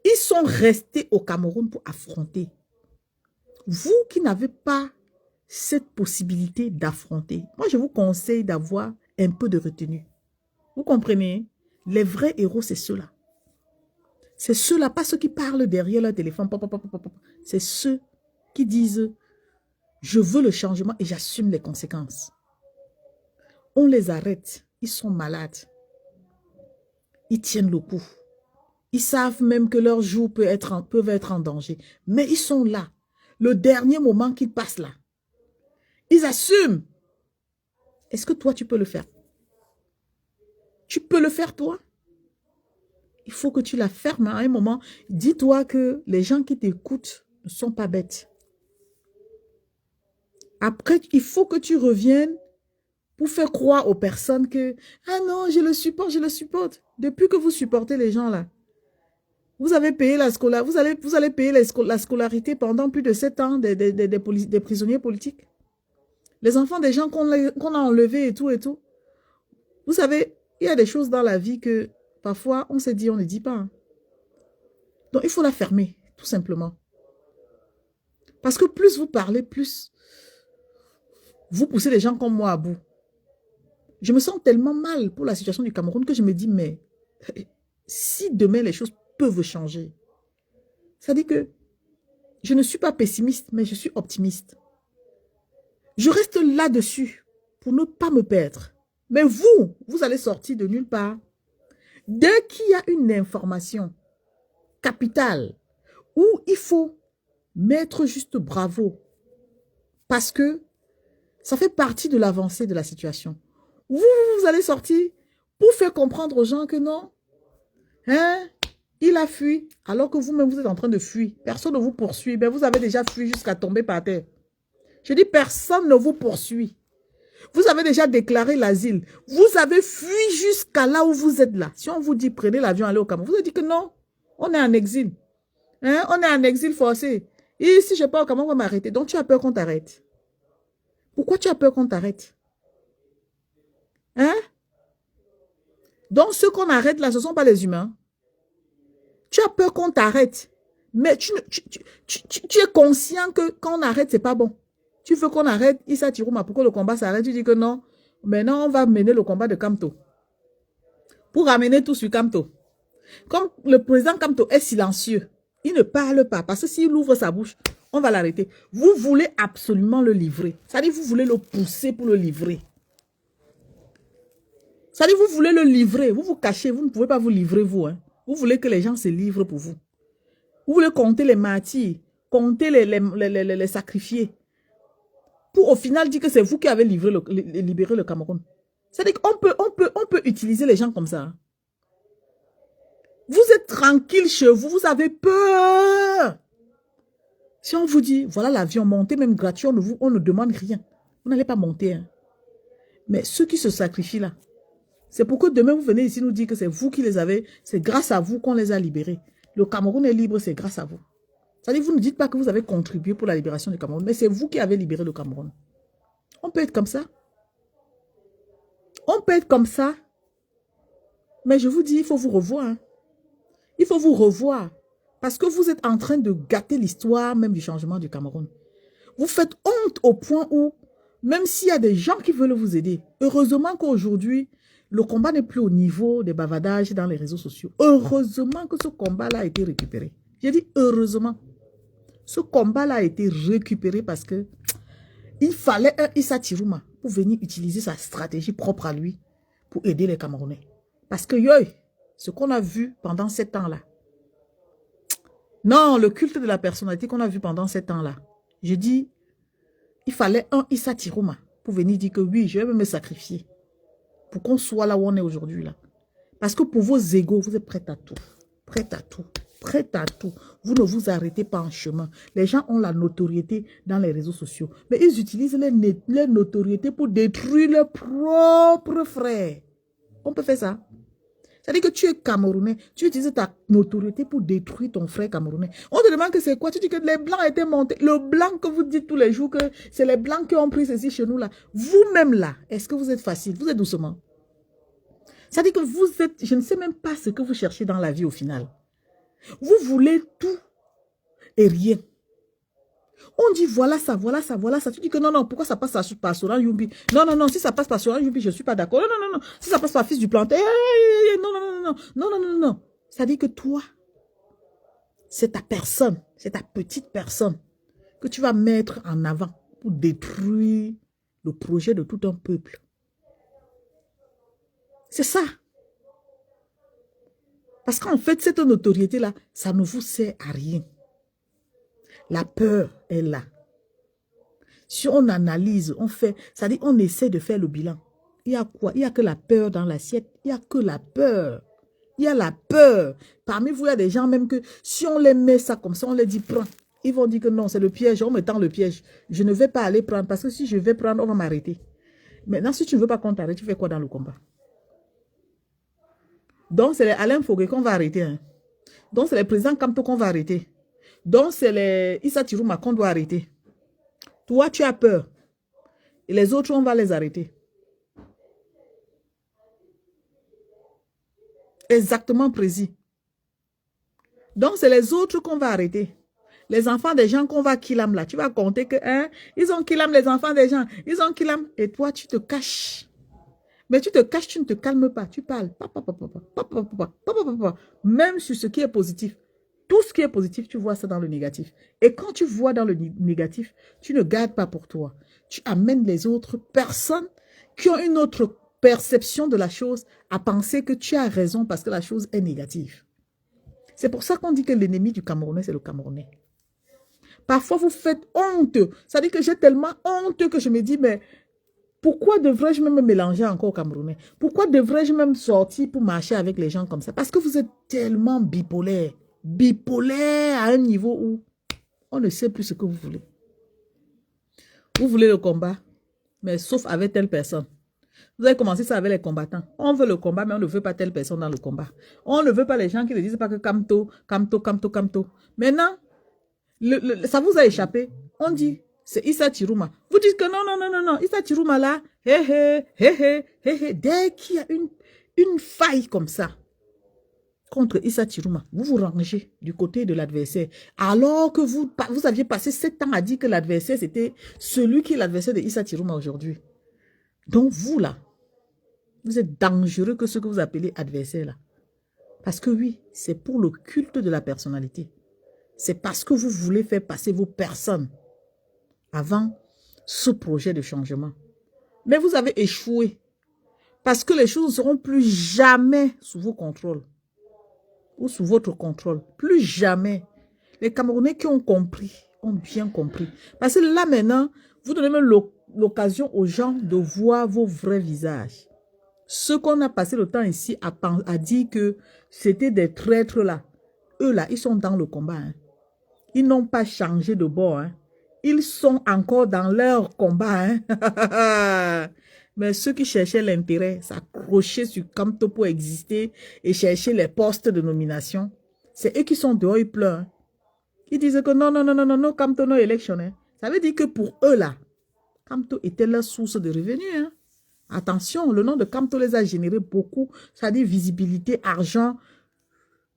Ils sont restés au Cameroun pour affronter. Vous qui n'avez pas cette possibilité d'affronter, moi je vous conseille d'avoir un peu de retenue. Vous comprenez? Les vrais héros, c'est ceux-là. C'est ceux-là, pas ceux qui parlent derrière leur téléphone. C'est ceux qui disent, je veux le changement et j'assume les conséquences. On les arrête, ils sont malades. Ils tiennent le coup. Ils savent même que leur jour peuvent être en danger. Mais ils sont là. Le dernier moment qu'ils passent là, ils assument. Est-ce que toi, tu peux le faire? Tu peux le faire, toi? Il faut que tu la fermes à un moment. Dis-toi que les gens qui t'écoutent ne sont pas bêtes. Après, il faut que tu reviennes pour faire croire aux personnes que « Ah non, je le supporte, je le supporte. » Depuis que vous supportez les gens là, Vous avez payé la scolarité, vous allez payer la scolarité pendant plus de 7 ans des prisonniers politiques. Les enfants des gens qu'on a enlevés et tout et tout. Vous savez, il y a des choses dans la vie que parfois on s'est dit, on ne dit pas. Hein. Donc il faut la fermer, tout simplement. Parce que plus vous parlez, plus vous poussez les gens comme moi à bout. Je me sens tellement mal pour la situation du Cameroun que je me dis, mais si demain les choses peuvent changer, ça dit que je ne suis pas pessimiste, mais je suis optimiste. Je reste là-dessus pour ne pas me perdre. Mais vous allez sortir de nulle part. Dès qu'il y a une information capitale où il faut mettre juste bravo, parce que ça fait partie de l'avancée de la situation. Vous allez sortir pour faire comprendre aux gens que non, hein, il a fui, alors que vous-même vous êtes en train de fuir. Personne ne vous poursuit. Ben, vous avez déjà fui jusqu'à tomber par terre. Je dis, personne ne vous poursuit. Vous avez déjà déclaré l'asile. Vous avez fui jusqu'à là où vous êtes là. Si on vous dit, prenez l'avion, allez au Cameroun, vous avez dit que non, on est en exil. Hein? On est en exil forcé. Et si je pars au Cameroun, on va m'arrêter. Donc, tu as peur qu'on t'arrête. Pourquoi tu as peur qu'on t'arrête? Hein? Donc, ceux qu'on arrête là, ce ne sont pas les humains. Tu as peur qu'on t'arrête. Mais tu es conscient que quand on arrête, ce n'est pas bon. Tu veux qu'on arrête Issa Tirouma pour que le combat s'arrête. Tu dis que non. Maintenant, on va mener le combat de Kamto. Pour ramener tout sur Kamto. Comme le président Kamto est silencieux, il ne parle pas. Parce que s'il ouvre sa bouche, on va l'arrêter. Vous voulez absolument le livrer. C'est-à-dire vous voulez le pousser pour le livrer. C'est-à-dire vous voulez le livrer. Vous vous cachez. Vous ne pouvez pas vous livrer vous. Hein. Vous voulez que les gens se livrent pour vous. Vous voulez compter les martyrs. Compter les sacrifiés. Pour au final dire que c'est vous qui avez libéré le Cameroun. C'est-à-dire qu'on peut utiliser les gens comme ça. Vous êtes tranquille chez vous, vous avez peur. Si on vous dit, voilà l'avion, montez même gratuit, on ne demande rien. Vous n'allez pas monter. Hein. Mais ceux qui se sacrifient là, c'est pour que demain vous venez ici nous dire que c'est vous qui les avez, c'est grâce à vous qu'on les a libérés. Le Cameroun est libre, c'est grâce à vous. C'est-à-dire vous ne dites pas que vous avez contribué pour la libération du Cameroun, mais c'est vous qui avez libéré le Cameroun. On peut être comme ça. On peut être comme ça. Mais je vous dis, il faut vous revoir. Hein. Il faut vous revoir. Parce que vous êtes en train de gâter l'histoire même du changement du Cameroun. Vous faites honte au point où, même s'il y a des gens qui veulent vous aider, heureusement qu'aujourd'hui, le combat n'est plus au niveau des bavardages dans les réseaux sociaux. Heureusement que ce combat-là a été récupéré. J'ai dit heureusement. Ce combat-là a été récupéré parce que il fallait un Issa Tirouma pour venir utiliser sa stratégie propre à lui pour aider les Camerounais. Parce que, ce qu'on a vu pendant 7 ans-là, non, le culte de la personnalité qu'on a vu pendant 7 ans-là, je dis, il fallait un Issa Tirouma pour venir dire que oui, je vais me sacrifier pour qu'on soit là où on est aujourd'hui. Là. Parce que pour vos égos, vous êtes prêts à tout. Prêts à tout. Prêts à tout. Vous ne vous arrêtez pas en chemin. Les gens ont la notoriété dans les réseaux sociaux. Mais ils utilisent leur notoriété pour détruire leurs propres frères. On peut faire ça. C'est-à-dire que tu es Camerounais, tu utilises ta notoriété pour détruire ton frère Camerounais. On te demande que c'est quoi? Tu dis que les Blancs étaient montés. Le Blanc que vous dites tous les jours que c'est les Blancs qui ont pris ceci chez nous là. Vous-même là, est-ce que vous êtes facile? Vous êtes doucement. C'est-à-dire que vous êtes, je ne sais même pas ce que vous cherchez dans la vie au final. Vous voulez tout et rien. On dit voilà ça, voilà ça, voilà ça. Tu dis que non, non, pourquoi ça passe par Solan Yumbi? Non, non, non, si ça passe par Solan Yumbi, je ne suis pas d'accord. Non, non, non, non. Si ça passe par Fils du Planté, non, non, non, non, non, non, non, non. Ça dit que toi, c'est ta personne, c'est ta petite personne que tu vas mettre en avant pour détruire le projet de tout un peuple. C'est ça. Parce qu'en fait, cette notoriété-là, ça ne vous sert à rien. La peur est là. Si on analyse, on fait, c'est-à-dire on essaie de faire le bilan. Il y a quoi? Il n'y a que la peur dans l'assiette. Il n'y a que la peur. Il y a la peur. Parmi vous, il y a des gens même que si on les met ça comme ça, on les dit prends. Ils vont dire que non, c'est le piège. On me tend le piège. Je ne vais pas aller prendre parce que si je vais prendre, on va m'arrêter. Maintenant, si tu ne veux pas qu'on t'arrête, tu fais quoi dans le combat? Donc, c'est Alain Fogué qu'on va arrêter. Hein. Donc, c'est les présidents Kamto qu'on va arrêter. Donc, c'est les Issa Tirouma qu'on doit arrêter. Toi, tu as peur. Et les autres, on va les arrêter. Exactement précis. Donc, c'est les autres qu'on va arrêter. Les enfants des gens qu'on va killam là. Tu vas compter que, hein, ils ont killam les enfants des gens. Ils ont killam. Et toi, tu te caches. Mais tu te caches, tu ne te calmes pas. Tu parles. Même sur ce qui est positif. Tout ce qui est positif, tu vois ça dans le négatif. Et quand tu vois dans le négatif, tu ne gardes pas pour toi. Tu amènes les autres personnes qui ont une autre perception de la chose à penser que tu as raison parce que la chose est négative. C'est pour ça qu'on dit que l'ennemi du Camerounais, c'est le Camerounais. Parfois, vous faites honte. Ça dit que j'ai tellement honte que je me dis, mais pourquoi devrais-je même me mélanger encore au Camerounais? Pourquoi devrais-je même sortir pour marcher avec les gens comme ça? Parce que vous êtes tellement bipolaire. Bipolaire à un niveau où on ne sait plus ce que vous voulez. Vous voulez le combat, mais sauf avec telle personne. Vous avez commencé ça avec les combattants. On veut le combat, mais on ne veut pas telle personne dans le combat. On ne veut pas les gens qui ne disent pas que Kamto, Kamto, Kamto, Kamto. Maintenant, ça vous a échappé. On dit, c'est Issa Tirouma. Vous dites que non, non, non, non, non. Issa Tirouma là, hé, hé, hé, hé, hé, hé. Dès qu'il y a une faille comme ça, contre Issa Tirouma, vous vous rangez du côté de l'adversaire. Alors que vous aviez passé 7 ans à dire que l'adversaire, c'était celui qui est l'adversaire de Issa Tirouma aujourd'hui. Donc vous là, vous êtes dangereux que ce que vous appelez adversaire là. Parce que oui, c'est pour le culte de la personnalité. C'est parce que vous voulez faire passer vos personnes avant ce projet de changement. Mais vous avez échoué. Parce que les choses ne seront plus jamais sous vos contrôles. Ou sous votre contrôle. Plus jamais. Les Camerounais qui ont compris, ont bien compris. Parce que là maintenant, vous donnez même l'occasion aux gens de voir vos vrais visages. Ceux qu'on a passé le temps ici à dire que c'était des traîtres là. Eux là, ils sont dans le combat. Hein. Ils n'ont pas changé de bord. Hein. Ils sont encore dans leur combat. Hein. Mais ceux qui cherchaient l'intérêt, s'accrocher sur Kamto pour exister et chercher les postes de nomination, c'est eux qui sont dehors, ils pleurent. Hein. Ils disent que non, non, non, non, non, non, Kamto no élection. Hein. Ça veut dire que pour eux là, Kamto était leur source de revenus. Hein. Attention, le nom de Kamto les a généré beaucoup. Ça dit visibilité, argent,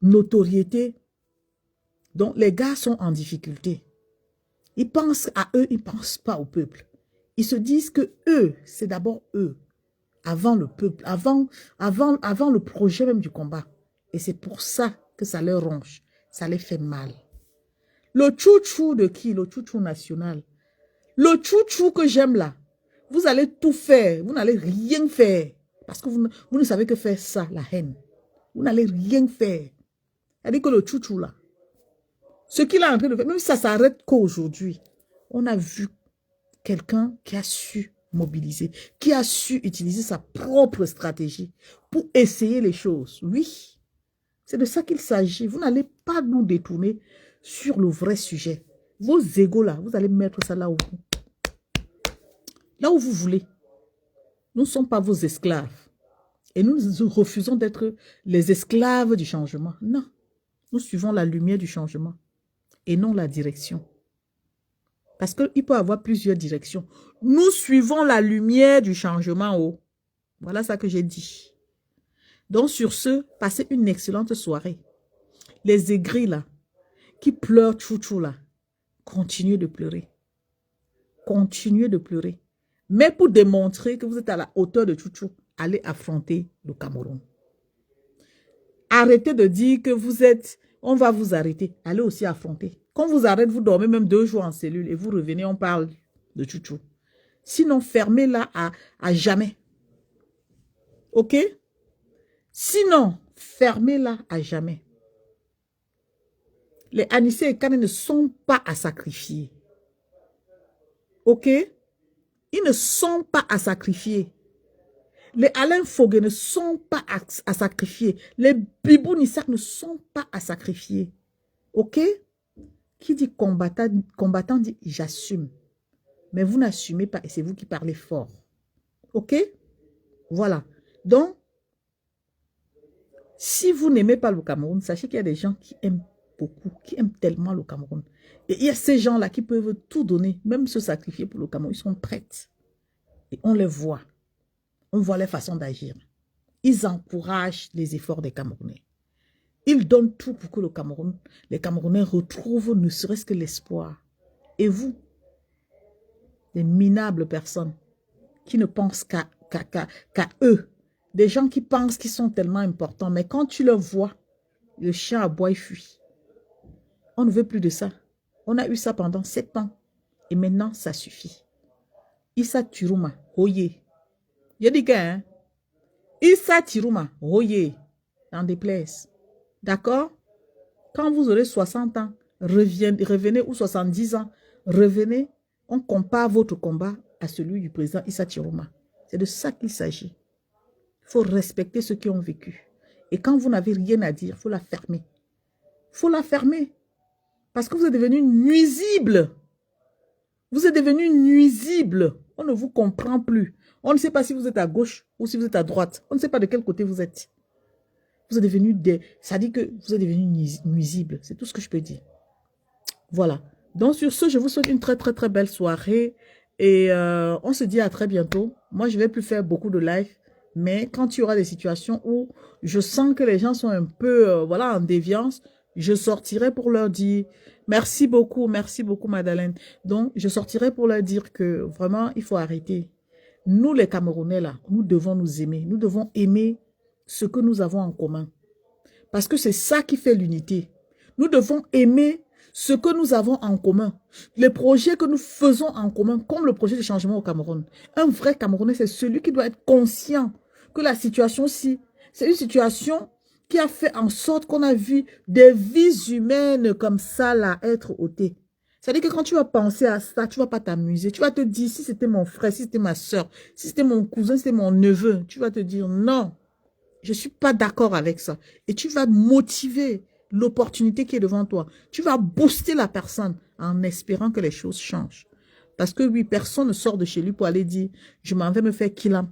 notoriété. Donc, les gars sont en difficulté. Ils pensent à eux, ils ne pensent pas au peuple. Ils se disent que eux, c'est d'abord eux, avant le peuple, avant le projet même du combat. Et c'est pour ça que ça leur ronge, ça les fait mal. Le chouchou de qui? Le chouchou national. Le chouchou que j'aime là, vous allez tout faire, vous n'allez rien faire. Parce que vous ne savez que faire ça, la haine. Vous n'allez rien faire. C'est-à-dire que le chouchou là, ce qu'il a en train de faire, même si ça s'arrête qu'aujourd'hui, on a vu quelqu'un qui a su mobiliser, qui a su utiliser sa propre stratégie pour essayer les choses. Oui, c'est de ça qu'il s'agit. Vous n'allez pas nous détourner sur le vrai sujet. Vos égos là, vous allez mettre ça là où vous voulez. Nous ne sommes pas vos esclaves. Et nous refusons d'être les esclaves du changement. Non, nous suivons la lumière du changement et non la direction. Parce qu'il peut y avoir plusieurs directions. Nous suivons la lumière du changement. Oh. Voilà ça que j'ai dit. Donc sur ce, passez une excellente soirée. Les aigris là, qui pleurent chouchou là, continuez de pleurer. Continuez de pleurer. Mais pour démontrer que vous êtes à la hauteur de chouchou, allez affronter le Cameroun. Arrêtez de dire que vous êtes, on va vous arrêter. Allez aussi affronter. Quand vous arrêtez, vous dormez même 2 jours en cellule et vous revenez, on parle de chouchou. Sinon, fermez-la à jamais. OK? Sinon, fermez-la à jamais. Les Anissé et Kane ne sont pas à sacrifier. OK? Ils ne sont pas à sacrifier. Les Alain Fogué ne sont pas à sacrifier. Les Bibou Nissak ne sont pas à sacrifier. OK? Qui dit combattant dit j'assume. Mais vous n'assumez pas et c'est vous qui parlez fort. OK? Voilà. Donc, Si vous n'aimez pas le Cameroun, sachez qu'il y a des gens qui aiment beaucoup, qui aiment tellement le Cameroun. Et il y a ces gens-là qui peuvent tout donner, même se sacrifier pour le Cameroun. Ils sont prêts. Et on les voit. On voit les façons d'agir. Ils encouragent les efforts des Camerounais. Ils donnent tout pour que le Cameroun, les Camerounais retrouvent ne serait-ce que l'espoir. Et vous, des minables personnes qui ne pensent qu'à eux, des gens qui pensent qu'ils sont tellement importants, mais quand tu le vois, le chien aboie et fuit. On ne veut plus de ça. On a eu ça pendant 7 ans. Et maintenant, ça suffit. Issa Tiruma, oye. Il y a des gars, hein? Issa Tiruma, oye. N'en déplaise. D'accord? Quand vous aurez 60 ans, revenez, ou 70 ans, revenez, on compare votre combat à celui du président Issa Tiruma. C'est de ça qu'il s'agit. Il faut respecter ceux qui ont vécu. Et quand vous n'avez rien à dire, il faut la fermer. Il faut la fermer. Parce que vous êtes devenu nuisible. Vous êtes devenu nuisible. On ne vous comprend plus. On ne sait pas si vous êtes à gauche ou si vous êtes à droite. On ne sait pas de quel côté vous êtes. Vous êtes devenu ça dit que vous êtes devenu nuisible. C'est tout ce que je peux dire. Voilà. Donc sur ce, je vous souhaite une très très très belle soirée. Et on se dit à très bientôt. Moi, je ne vais plus faire beaucoup de live. Mais quand il y aura des situations où je sens que les gens sont un peu voilà, en déviance, je sortirai pour leur dire merci beaucoup Madeleine. Donc, je sortirai pour leur dire que vraiment, il faut arrêter. Nous, les Camerounais, là, nous devons nous aimer. Nous devons aimer ce que nous avons en commun. Parce que c'est ça qui fait l'unité. Nous devons aimer ce que nous avons en commun. Les projets que nous faisons en commun, comme le projet de changement au Cameroun. Un vrai Camerounais, c'est celui qui doit être conscient que la situation-ci, c'est une situation qui a fait en sorte qu'on a vu des vies humaines comme ça là être ôtées. C'est-à-dire que quand tu vas penser à ça, tu ne vas pas t'amuser. Tu vas te dire, si c'était mon frère, si c'était ma soeur, si c'était mon cousin, si c'était mon neveu, tu vas te dire non, je ne suis pas d'accord avec ça. Et tu vas motiver l'opportunité qui est devant toi. Tu vas booster la personne en espérant que les choses changent. Parce que oui, personne ne sort de chez lui pour aller dire, je m'en vais me faire kilam.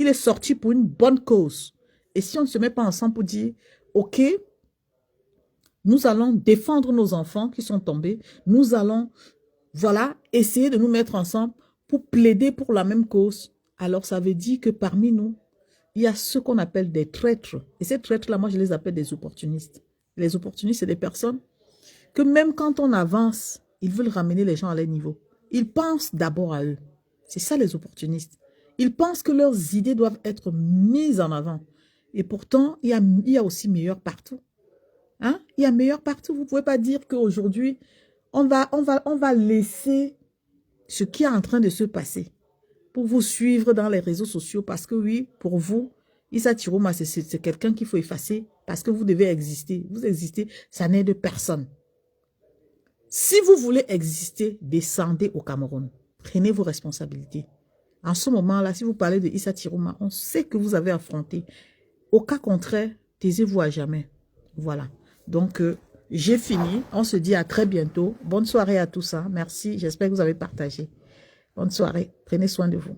Il est sorti pour une bonne cause. Et si on ne se met pas ensemble pour dire, ok, nous allons défendre nos enfants qui sont tombés, nous allons, voilà, essayer de nous mettre ensemble pour plaider pour la même cause. Alors ça veut dire que parmi nous, il y a ce qu'on appelle des traîtres. Et ces traîtres-là, moi je les appelle des opportunistes. Les opportunistes, c'est des personnes que même quand on avance, ils veulent ramener les gens à leur niveau. Ils pensent d'abord à eux. C'est ça les opportunistes. Ils pensent que leurs idées doivent être mises en avant. Et pourtant, il y a aussi meilleur partout. Hein? Il y a meilleur partout. Vous ne pouvez pas dire qu'aujourd'hui, on va laisser ce qui est en train de se passer pour vous suivre dans les réseaux sociaux. Parce que oui, pour vous, Issa Tiruma, c'est quelqu'un qu'il faut effacer parce que vous devez exister. Vous existez, ça n'aide personne. Si vous voulez exister, descendez au Cameroun. Prenez vos responsabilités. En ce moment-là, si vous parlez de Issa Tiruma, on sait que vous avez affronté. Au cas contraire, taisez-vous à jamais. Voilà. Donc, j'ai fini. On se dit à très bientôt. Bonne soirée à tous. Hein. Merci. J'espère que vous avez partagé. Bonne soirée. Prenez soin de vous.